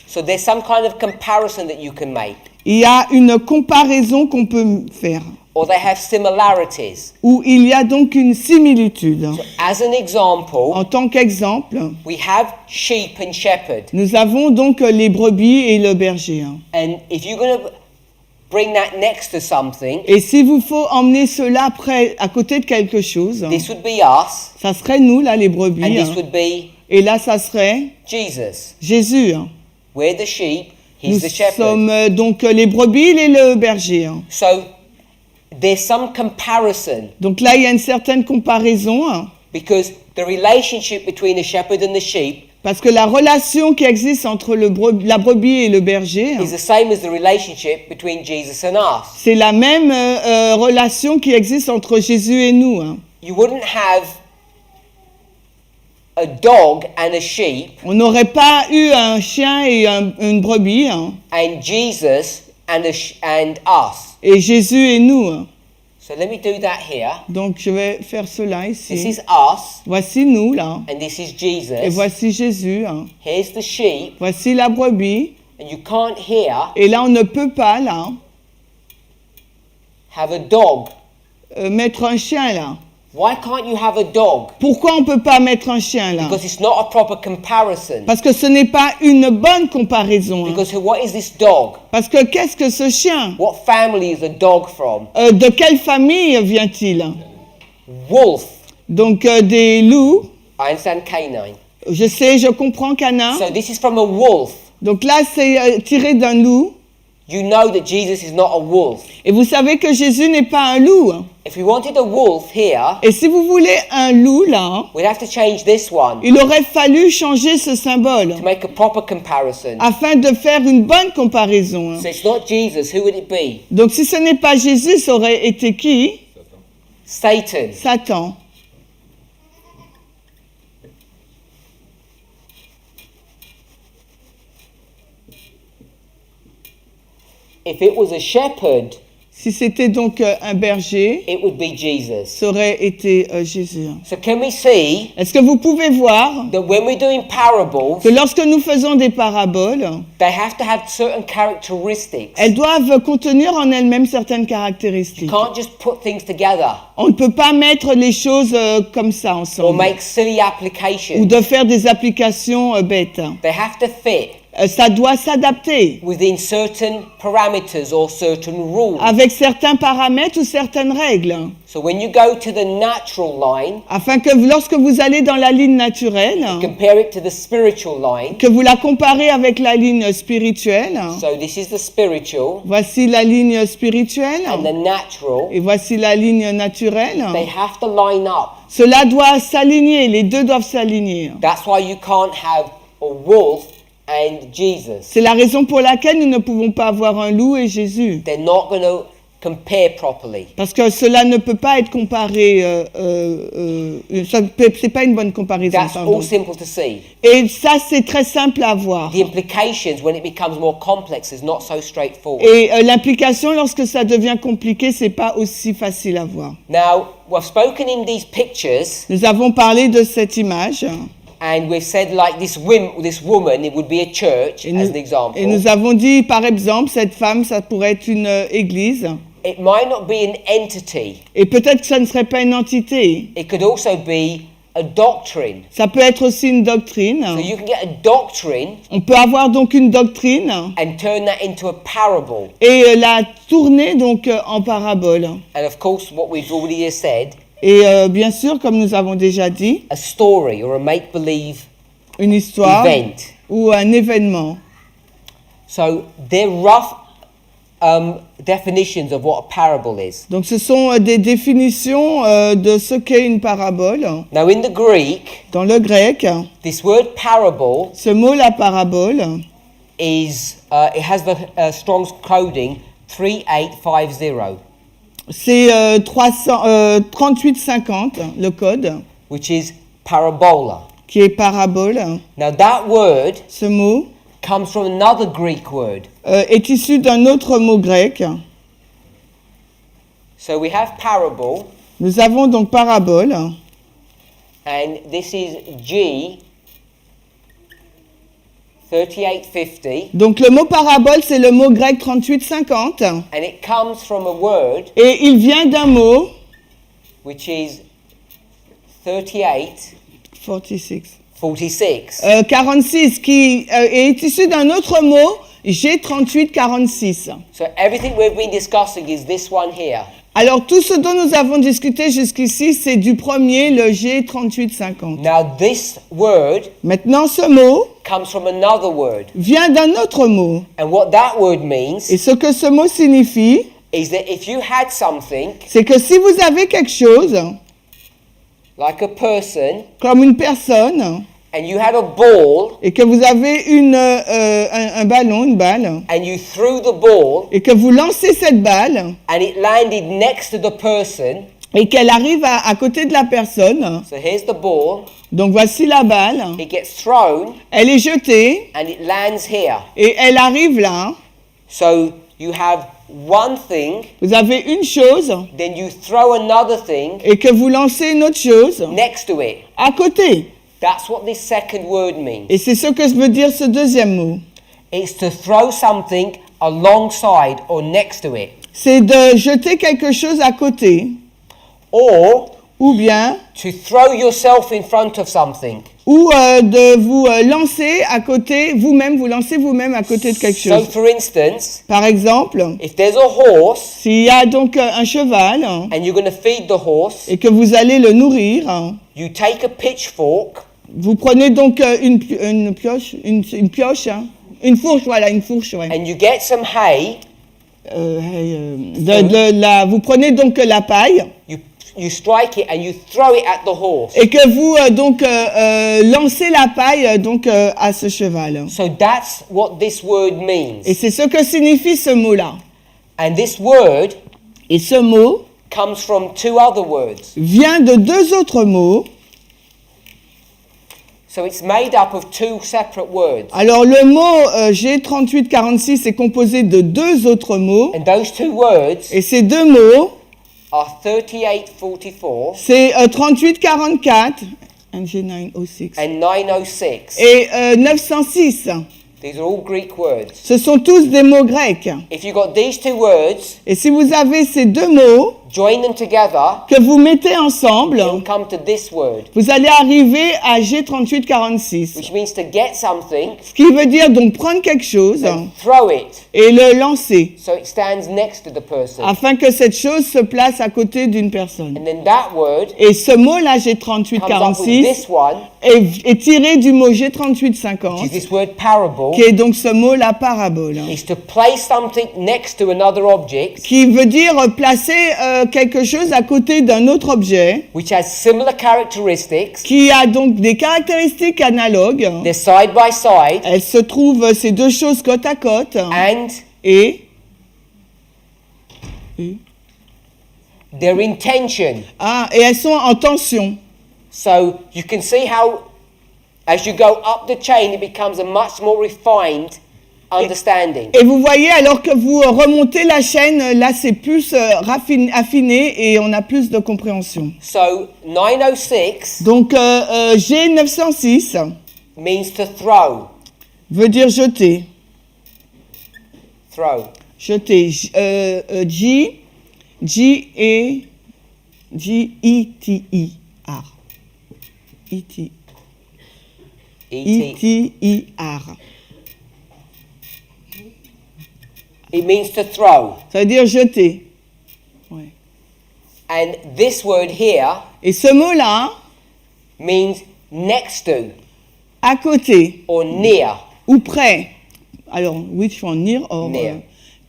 So there's some kind of comparison that you can make, Il y a une comparaison qu'on peut faire, or they have similarities. où il y a donc une similitude. So as an example, En tant qu'exemple, we have sheep and shepherd, nous avons donc les brebis et le berger. Hein. and if you're going to bring that next to something, Et s'il vous faut emmener cela à côté de quelque chose, hein, this would be us, ça serait nous, là, les brebis. and this Hein. would be Et là, ça serait Jesus. Jésus. Hein. We're the sheep, He's Nous the shepherd. sommes donc les brebis et le berger. Hein. So there's some comparison Donc là, il y a une certaine comparaison, hein, because the relationship between the shepherd and the sheep parce que la relation qui existe entre la brebis et le berger, hein, is the same as the relationship between Jesus and us. c'est la même relation qui existe entre Jésus et nous. Hein. You wouldn't have a dog and a sheep On n'aurait pas eu un chien et une brebis, hein, and Jesus and and us. et Jésus et nous. Hein. So let me do that here. Donc je vais faire cela This ici. is us Voici nous là, and this is et Jesus. voici Jésus. Hein. Here's the sheep, Voici la brebis, and you can't here et là on ne peut pas là have a dog. mettre un chien là. Why can't you have a dog? Pourquoi on ne peut pas mettre un chien là? Because it's not a proper comparison. Parce que ce n'est pas une bonne comparaison. Hein. Because what is this dog? Parce que qu'est-ce que ce chien? What family is a dog from? De quelle famille vient-il? Wolf. Donc des loups. I understand canine. Je sais, je comprends Cana. So this is from a wolf. Donc là, c'est tiré d'un loup. You know that Jesus is not a wolf. Et vous savez que Jésus n'est pas un loup. Hein. If we wanted a wolf here, Et si vous voulez un loup là, we'd have to change this one il aurait fallu changer ce symbole to make a proper comparison. afin de faire une bonne comparaison. Hein. So it's not Jesus. Who would it be? Donc si ce n'est pas Jésus, ça aurait été qui? Satan. Satan. If it was a shepherd, Si c'était donc un berger, it would be Jesus. ça aurait été Jésus. So can we see Est-ce que vous pouvez voir that when we're doing parables, que lorsque nous faisons des paraboles, they have to have certain characteristics? elles doivent contenir en elles-mêmes certaines You caractéristiques. can't just put things together On ne peut pas mettre les choses comme ça or ensemble make silly ou applications. de faire des applications bêtes. They have to fit Ça doit s'adapter within certain parameters or certain rules. avec certains paramètres ou certaines règles. So when you go to the natural line, Afin que lorsque vous allez dans la ligne naturelle, compare it to the spiritual line. que vous la comparez avec la ligne spirituelle, So this is the spiritual voici la ligne spirituelle and the natural. et voici la ligne naturelle. They have to line up. Cela doit s'aligner, les deux doivent s'aligner. That's why you can't have a wolf and Jesus. C'est la raison pour laquelle nous ne pouvons pas avoir un loup et Jésus. They're not going to compare properly. Parce que cela ne peut pas être comparé, c'est pas une bonne comparaison. That's Pardon. all simple to see. Et ça, c'est très simple à voir. The implications when it becomes more complex is not so straightforward. Et l'implication, lorsque ça devient compliqué, c'est pas aussi facile à voir. Now, we've spoken in these pictures Nous avons parlé de cette image and we've said like this woman, it would be a church et as an example. nous avons dit, par exemple, cette femme, ça pourrait être une église. It might not be an entity. Et peut-être que ça ne serait pas une entité. It could also be a doctrine. Ça peut être aussi une doctrine. So you can get a doctrine On peut avoir donc une doctrine and turn that into a parable. et la tourner donc en parabole. And of course, what we've already said, Et bien sûr, comme nous avons déjà dit, a story or a make-believe une histoire event. ou un événement. So they're rough definitions of what a parable is. Donc ce sont des définitions de ce qu'est une parabole. Now in the Greek, Dans le grec, this word parable ce mot la parabole, is it has the Strong's coding 3850, c'est 3850, le code, which is parabola. qui est parabole. Now that word Ce mot comes from another Greek word. est issu d'un autre mot grec. So we have parable, Nous avons donc parabole, and this is G 3850, donc le mot parabole c'est le mot grec 3850 and it comes from a word et il vient d'un mot which is 38 46, 46. 46 qui est issu d'un autre mot G3846. So everything we've been discussing is this one here. Alors, tout ce dont nous avons discuté jusqu'ici, c'est du premier, le G3850. Now, this word Maintenant, ce mot comes from another word. vient d'un autre mot. And what that word means Et ce que ce mot signifie, is that if you had something, c'est que si vous avez quelque chose, like a person, comme une personne, and you had a ball, et que vous avez un ballon, une balle, and you threw the ball, et que vous lancez cette balle, and it landed next to the person, et qu'elle arrive à côté de la personne, so here's the ball, donc voici la balle, it gets thrown, elle est jetée, and it lands here. et elle arrive là, So you have one thing, vous avez une chose, then you throw another thing et que vous lancez une autre chose next to it. à côté. That's what this second word means. Et c'est ce que veut dire ce deuxième mot. It's to throw something alongside or next to it, C'est de jeter quelque chose à côté, or ou bien, to throw yourself in front of something. ou de vous lancer à côté, vous lancez vous-même à côté de quelque So, chose. for instance, Par exemple, if there's a horse s'il y a donc un cheval and you're going to feed the horse, et que vous allez le nourrir, you take a pitchfork vous prenez donc une pioche, une fourche, voilà, une fourche, ouais. and you get some hay, Vous prenez donc la paille you strike it and you throw it at the horse. et que vous lancez la paille donc à ce cheval. So that's what this word means. Et c'est ce que signifie ce mot-là. And this word Et ce mot comes from two other words. vient de deux autres mots. So it's made up of two separate words. Alors le mot G3846 est composé de deux autres mots. And those two words Et ces deux mots, are 3844 c'est 3844 and G906 and 906. et 906. These are all Greek words. Ce sont tous des mots grecs. If you got these two words, Et si vous avez ces deux mots join them together, que vous mettez ensemble, you'll come to this word, vous allez arriver à G3846. which means to get something Ce qui veut dire donc prendre quelque chose and throw it et le lancer, so it stands next to the person. afin que cette chose se place à côté d'une personne. And then that word Et ce mot-là, comes up with G3846, this one, est tiré du mot which is G3850, this word parable, qui est donc ce mot, la parabole, is to place something next to another object qui veut dire placer quelque chose à côté d'un autre objet, which has similar characteristics. qui a donc des caractéristiques analogues. They're side by side Elles se trouvent, ces deux choses côte à côte, and et they're in tension. et elles sont en tension. So you can see how as you go up the chain it becomes a much more refined understanding. Et vous voyez, alors que vous remontez la chaîne, là c'est plus affiné et on a plus de compréhension. So 906 Donc G906 means to throw. veut dire jeter. Throw. Jeter. G-I-T-I-R. I-T-I-R. It means to throw. Ça veut dire jeter. Ouais. And this word here Et ce mot-là, means next to à côté or near. ou près. Alors, which one? Near or Near.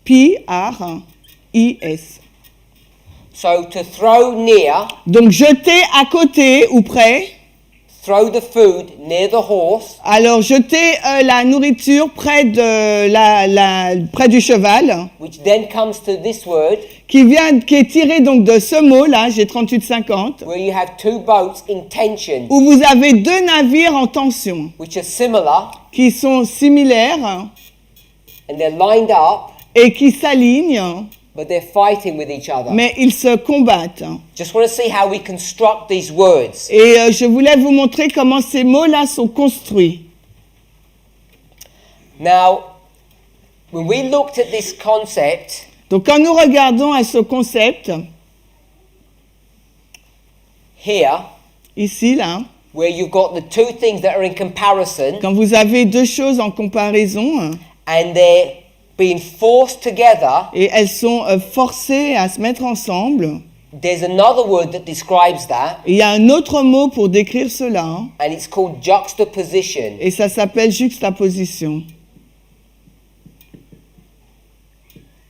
P-R-I-S. So to throw near, Donc, jeter à côté ou près. throw the food near the horse, Alors, jeter la nourriture près près du cheval, which then comes to this word qui est tiré donc de ce mot-là, G3850, where you have two boats in tension, où vous avez deux navires en tension, which are similar qui sont similaires and they're lined up, et qui s'alignent, but they're fighting with each other. mais ils se combattent. Just want to see how we construct these words. Et je voulais vous montrer comment ces mots-là sont construits. Now, when we looked at this concept, Donc quand nous regardons à ce concept, here, ici, là, where you've got the two things that are in comparison quand vous avez deux choses en comparaison, and they're being forced together. et elles sont forcées à se mettre ensemble. There's another word that describes that, Et il y a un autre mot pour décrire cela, hein, and it's called juxtaposition. et ça s'appelle juxtaposition.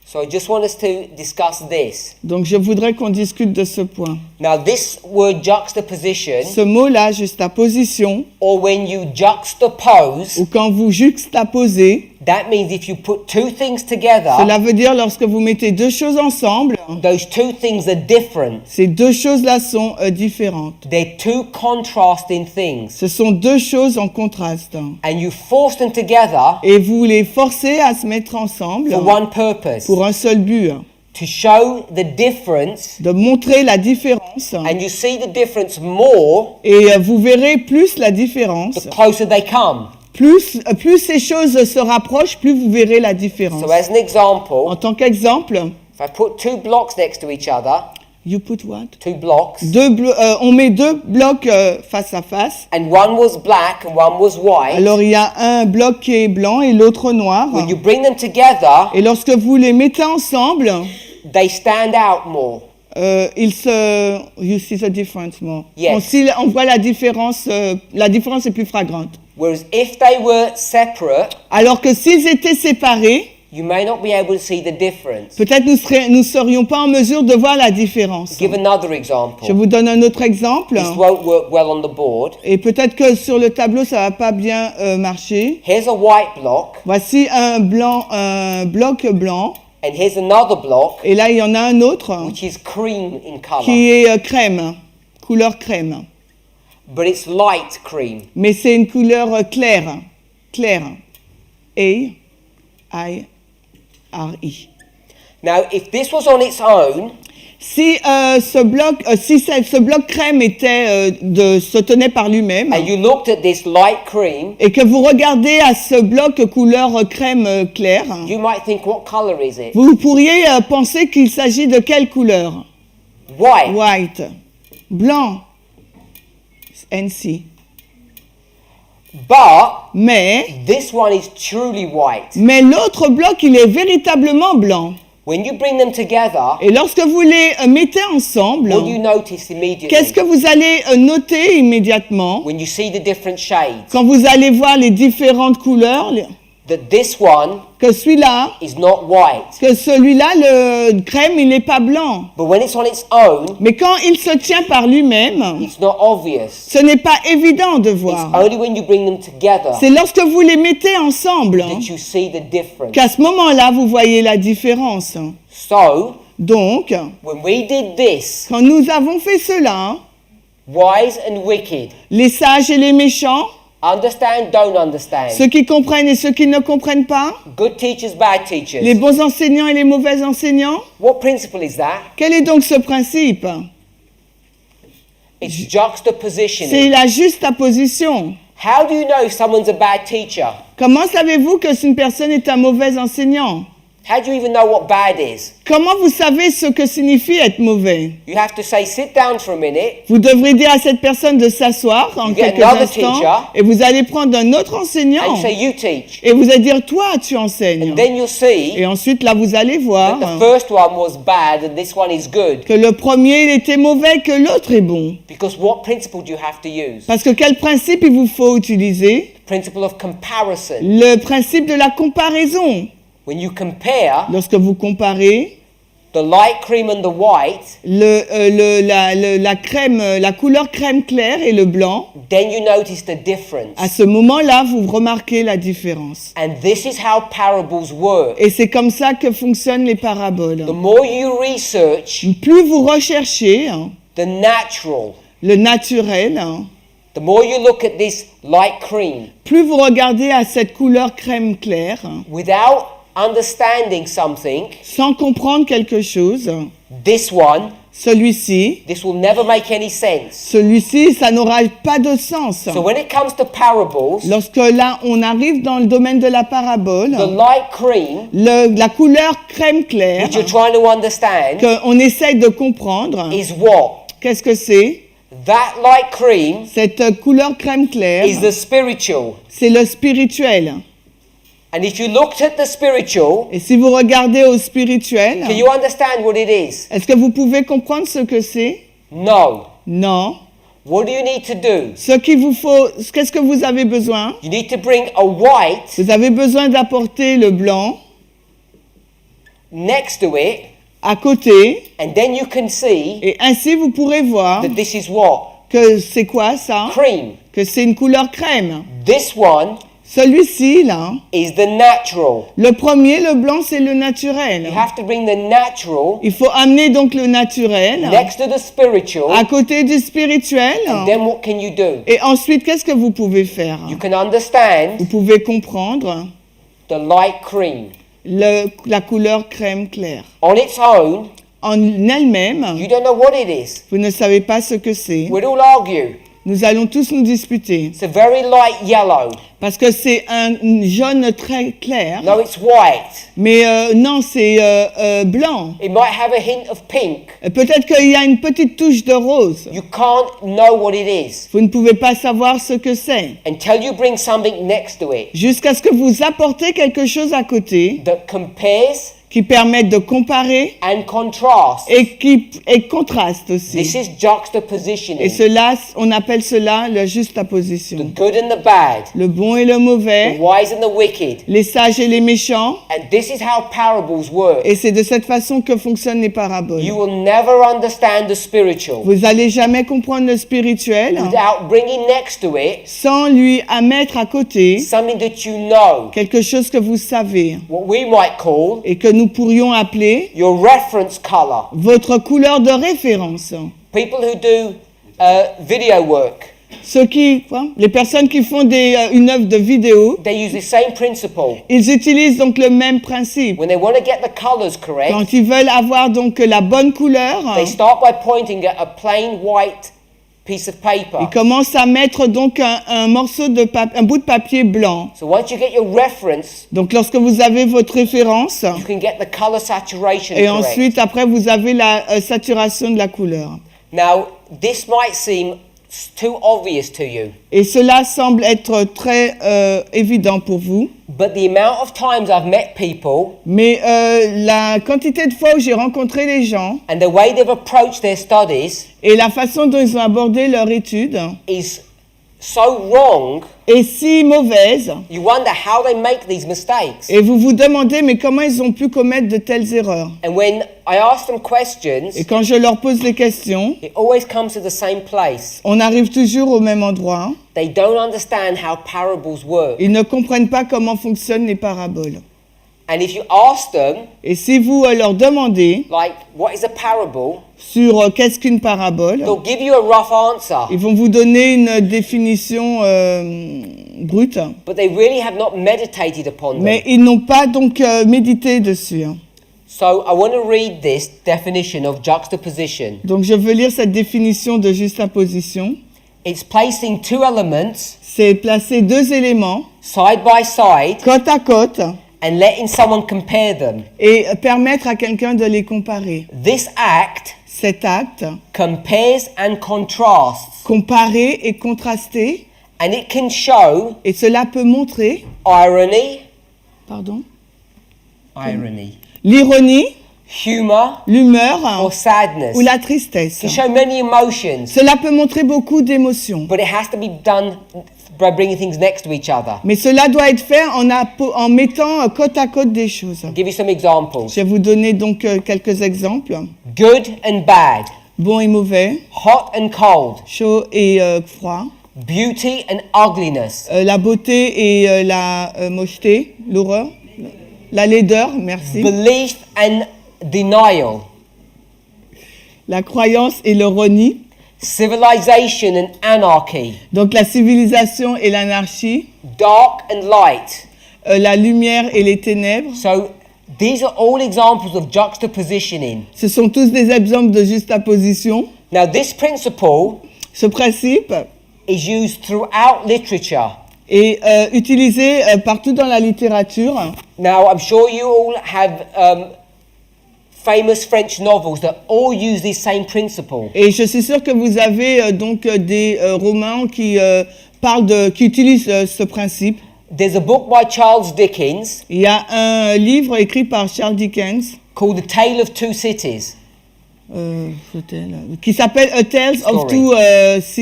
So I just want us to discuss this. Donc je voudrais qu'on discute de ce point. Now, this word juxtaposition, Ce mot-là, juxtaposition, or when you juxtapose, ou quand vous juxtaposez, that means if you put two things together, cela veut dire lorsque vous mettez deux choses ensemble, those two things are different. ces deux choses-là sont différentes. They're two contrasting things. Ce sont deux choses en contraste. And you force them together Et vous les forcez à se mettre ensemble for one purpose, pour un seul but, to show the difference, de montrer la différence. and you see the difference more Et vous verrez plus la différence. the closer they come. Plus ces choses se rapprochent, plus vous verrez la différence. So as an example, En tant qu'exemple, if I put two blocks next to each other, you put what? two blocks, On met deux blocs face à face. and one was black and one was white, Alors il y a un bloc qui est blanc et l'autre noir. when you bring them together, Et lorsque vous les mettez ensemble, they stand out more. you see the difference more. Yes. On voit la différence est plus flagrante. Whereas if they were separate, Alors que s'ils étaient séparés, you may not be able to see the difference. peut-être nous serions pas en mesure de voir la différence. Give another example. Je vous donne un autre exemple. This won't work well on the board. Et peut-être que sur le tableau, ça va pas bien marcher. Here's a white block, Voici un bloc blanc. and here's another block, Et là, il y en a un autre which is cream in color, qui est crème, couleur crème. but it's light cream. Mais c'est une couleur claire. A-I-R-I. Now, if this was on its own, Si ce bloc crème se tenait par lui-même, and you looked at this light cream, et que vous regardez à ce bloc couleur crème claire, you might think, what color is it? vous pourriez penser qu'il s'agit de quelle couleur? White. White. Blanc. NC. But Mais this one is truly white. l'autre bloc, il est véritablement blanc. When you bring them together, Et lorsque vous les mettez ensemble, what do you notice immediately? qu'est-ce que vous allez noter immédiatement When you see the different shades, quand vous allez voir les différentes couleurs, that this one que celui-là, is not white. que celui-là, le crème, il n'est pas blanc. But when it's on its own, Mais quand il se tient par lui-même, it's not obvious. ce n'est pas évident de It's voir. only when you bring them together C'est lorsque vous les mettez ensemble that you see the difference. qu'à ce moment-là, vous voyez la différence. So, Donc, when we did this, quand nous avons fait cela, wise and wicked, les sages et les méchants, understand, don't understand, ceux qui comprennent et ceux qui ne comprennent pas, good teachers, bad les teachers, bons enseignants et les mauvais enseignants, what principle is that? quel est donc ce principe? It's C'est juxtapositioning. la juxtaposition. How do you know if someone's a bad teacher? Comment savez-vous que une personne est un mauvais enseignant? How do you even know what bad is? Comment vous savez ce que signifie être mauvais? You have to say, sit down for a minute, Vous devrez dire à cette personne de s'asseoir en You get quelques another instants teacher. et vous allez prendre un autre and enseignant you say, you teach. et vous allez dire toi tu enseignes. And then you'll see Et ensuite là vous allez voir that the first one was bad and this one is good. que le premier il était mauvais, que l'autre est bon. Because what principle do you have to use? Parce que quel principe il vous faut utiliser? Principle of comparison. Le principe de la comparaison. When you compare Lorsque vous comparez the light cream and the white, la crème, la couleur crème claire et le blanc, then you notice the difference. à ce moment-là, vous remarquez la différence. And this is how parables work. Et c'est comme ça que fonctionnent les paraboles. The more you research Plus vous recherchez the natural, le naturel, the more you look at this light cream plus vous regardez à cette couleur crème claire, without understanding something, sans comprendre quelque chose, this one, celui-ci, this will never make any sense. ça n'aura pas de sens. So when it comes to parables, Lorsque là, on arrive dans le domaine de la parabole, the light cream, la couleur crème claire, which you're trying to understand, qu'on essaye de comprendre, is what? qu'est-ce que c'est? That light cream Cette couleur crème claire, is the spiritual. c'est le spirituel. And if you looked at the spiritual, Et si vous regardez au spirituel, can you understand what it is? est-ce que vous pouvez comprendre ce que c'est? No. Non. What do you need to do? Ce qu'il vous faut, qu'est-ce que vous avez besoin? You need to bring a white Vous avez besoin d'apporter le blanc next to it, à côté, and then you can see et ainsi vous pourrez voir that this is what? que c'est quoi ça? Cream. Que c'est une couleur crème. This one Celui-ci, là, is the natural. le premier, le blanc, c'est le You naturel. have to bring the natural Il faut amener donc le naturel next to the spiritual, à côté du spirituel. and then what can you do? Et ensuite, qu'est-ce que vous pouvez faire? You can understand Vous pouvez comprendre the light cream. la couleur crème claire. On its own, En elle-même, you don't know what it is. vous ne savez pas ce que c'est. We'd all argue. Nous allons tous nous disputer. It's a very light yellow. Parce que c'est un jaune très clair. No, it's white. Mais non, c'est blanc. It might have a hint of pink. Peut-être qu'il y a une petite touche de rose. You can't know what it is Vous ne pouvez pas savoir ce que c'est. until you bring something next to it Jusqu'à ce que vous apportez quelque chose à côté that compares qui permette de comparer and contrasts. et contraste This aussi. is juxtapositioning. Et cela, on appelle cela la The juxtaposition. good and the bad, Le bon et le the mauvais, wise and the wicked. les sages et les méchants. And this is how parables work. Et c'est de cette façon que fonctionnent les paraboles. You will never understand the spiritual Vous n'allez jamais comprendre le spirituel without bringing next to it sans lui à mettre à côté something that you know, quelque chose que vous savez what we might call et que nous pourrions appeler your reference color. votre couleur de référence. People who do video work, Les personnes qui font une œuvre de vidéo, they use the same principle. ils utilisent donc le même principe. When they want to get the colors correct, Quand ils veulent avoir donc la bonne couleur, they start by pointing at a plain white piece of paper. ils commencent à mettre donc un morceau de un bout de papier blanc. So once you get your reference, Donc lorsque vous avez votre référence, you can get the color saturation et correct. ensuite après vous avez la saturation de la couleur. Now, this might seem too obvious to you, Et cela semble être très évident pour vous. but the amount of times I've met people Mais la quantité de fois où j'ai rencontré les gens and the way they've approached their studies et la façon dont ils ont abordé leur étude is so wrong, est si mauvaise, you wonder how they make these mistakes. et vous vous demandez mais comment ils ont pu commettre de telles erreurs. And when I ask them questions, Et quand je leur pose les questions, it always comes to the same place. on arrive toujours au même endroit. They don't understand how parables work. Ils ne comprennent pas comment fonctionnent les paraboles. And if you ask them, Et si vous leur demandez like, what is a parable? sur qu'est-ce qu'une parabole, They'll give you a rough answer, ils vont vous donner une définition brute, but they really have not meditated upon them. mais ils n'ont pas donc médité dessus. So I want to read this definition of juxtaposition. Donc je veux lire cette définition de juxtaposition. It's placing two elements C'est placer deux éléments side by side côte à côte and letting someone compare them. et permettre à quelqu'un de les comparer. This act Cet acte, compares and contrasts, comparer et contraster, and it can show et cela peut montrer, irony, l'ironie, humor, l'humeur or sadness. ou la tristesse. It can show many emotions, Cela peut montrer beaucoup d'émotions. but it has to be done by bringing things next to each other. Mais cela doit être fait en mettant côte à côte des choses. I'll give you some examples. Je vais vous donner donc quelques exemples. Good and bad, Bon et mauvais, hot and cold, chaud et froid, beauty and ugliness, la beauté et la mocheté, l'horreur, la laideur, merci, belief and denial, la croyance et le reni, civilization and anarchy, donc la civilisation et l'anarchie, dark and light. la lumière et les ténèbres. So these are all examples of juxtapositioning. Ce sont tous des exemples de juxtaposition. Now this principle Ce principe is used throughout literature. est utilisé partout dans la littérature. Now I'm sure you all have famous French novels that all use this same principle. Et je suis sûre que vous avez donc des romans qui utilisent ce principe. There's a book by Charles Dickens Il y a un livre écrit par Charles Dickens called The Tale of Two Cities. Qui s'appelle A Tales of Story. Two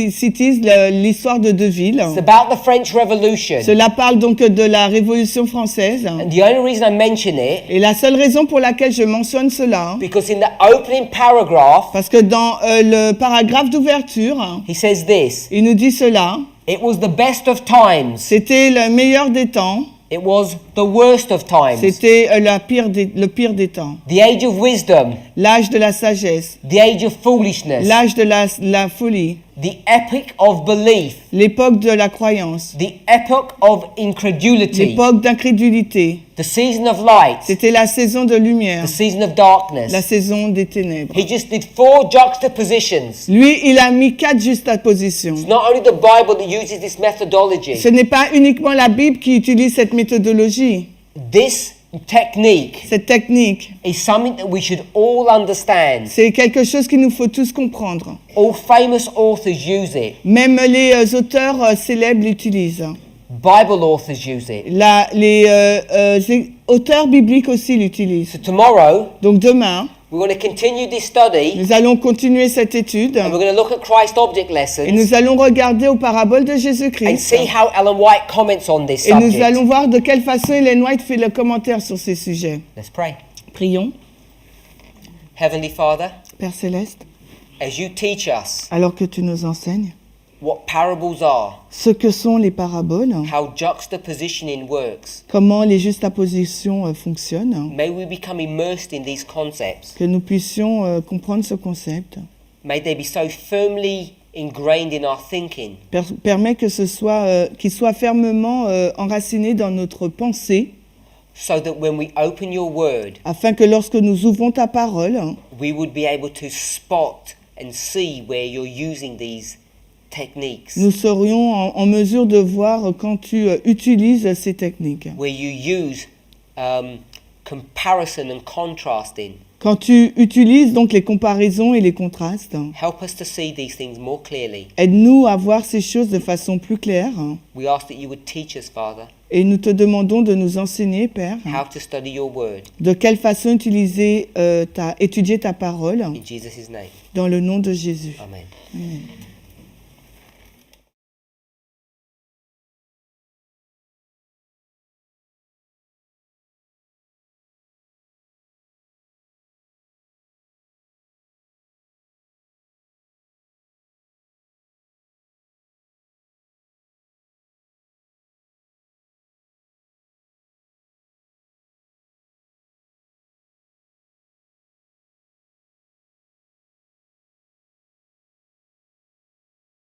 Cities, l'histoire de deux villes. It's about the French Revolution. Cela parle donc de la Révolution française. And the only reason I mention it, Et la seule raison pour laquelle je mentionne cela, because in the opening paragraph, parce que dans le paragraphe d'ouverture, he says this: il nous dit cela. it was the best of times, C'était le meilleur des temps. it was the worst of times, C'était le pire des temps. the age of wisdom, L'âge de la sagesse, the age of foolishness, l'âge de la folie, the epoch of belief, l'époque de la croyance, the epoch of incredulity, l'époque d'incrédulité. the season of light, C'était la saison de lumière, the season of darkness. la saison des ténèbres. He just did 4 juxtapositions. Lui, il a mis 4 juxtapositions. It's not only the Bible that uses this methodology. Ce n'est pas uniquement la Bible qui utilise cette méthodologie. This technique Cette technique, is something that we should all understand. c'est quelque chose qu'il nous faut tous comprendre. All famous authors use it. Même les auteurs célèbres l'utilisent. Bible authors use it. Les auteurs bibliques aussi l'utilisent. So tomorrow, Donc demain, we're going to continue this study nous allons continuer cette étude and we're going to look at Christ object et lessons nous allons regarder aux paraboles de and Jésus-Christ. see how Ellen White comments on this Et nous subject. allons voir de quelle façon Ellen White fait le commentaire sur ces sujets. Let's pray. Prions. Heavenly Father, Père Céleste, as you teach us alors que tu nous enseignes what parables are, ce que sont les paraboles, how juxtapositioning works, comment les juxtapositions fonctionnent, may we become immersed in these concepts. que nous puissions comprendre ce concept. May they be so firmly ingrained in our thinking Permet que ce soit, qu'il soit fermement enraciné dans notre pensée, so that when we open your word, afin que lorsque nous ouvrons ta parole, we would be able to spot and see where you're using these techniques, nous serions en mesure de voir quand tu utilises ces techniques. where you use comparison and contrasting. Quand tu utilises donc les comparaisons et les contrastes, Help us to see these things more clearly. aide-nous à voir ces choses de façon plus claire. We ask that you would teach us, Father, Et nous te demandons de nous enseigner, Père, how to study your word. de quelle façon étudier ta parole, In Jesus' name, dans le nom de Jésus. amen. Amen.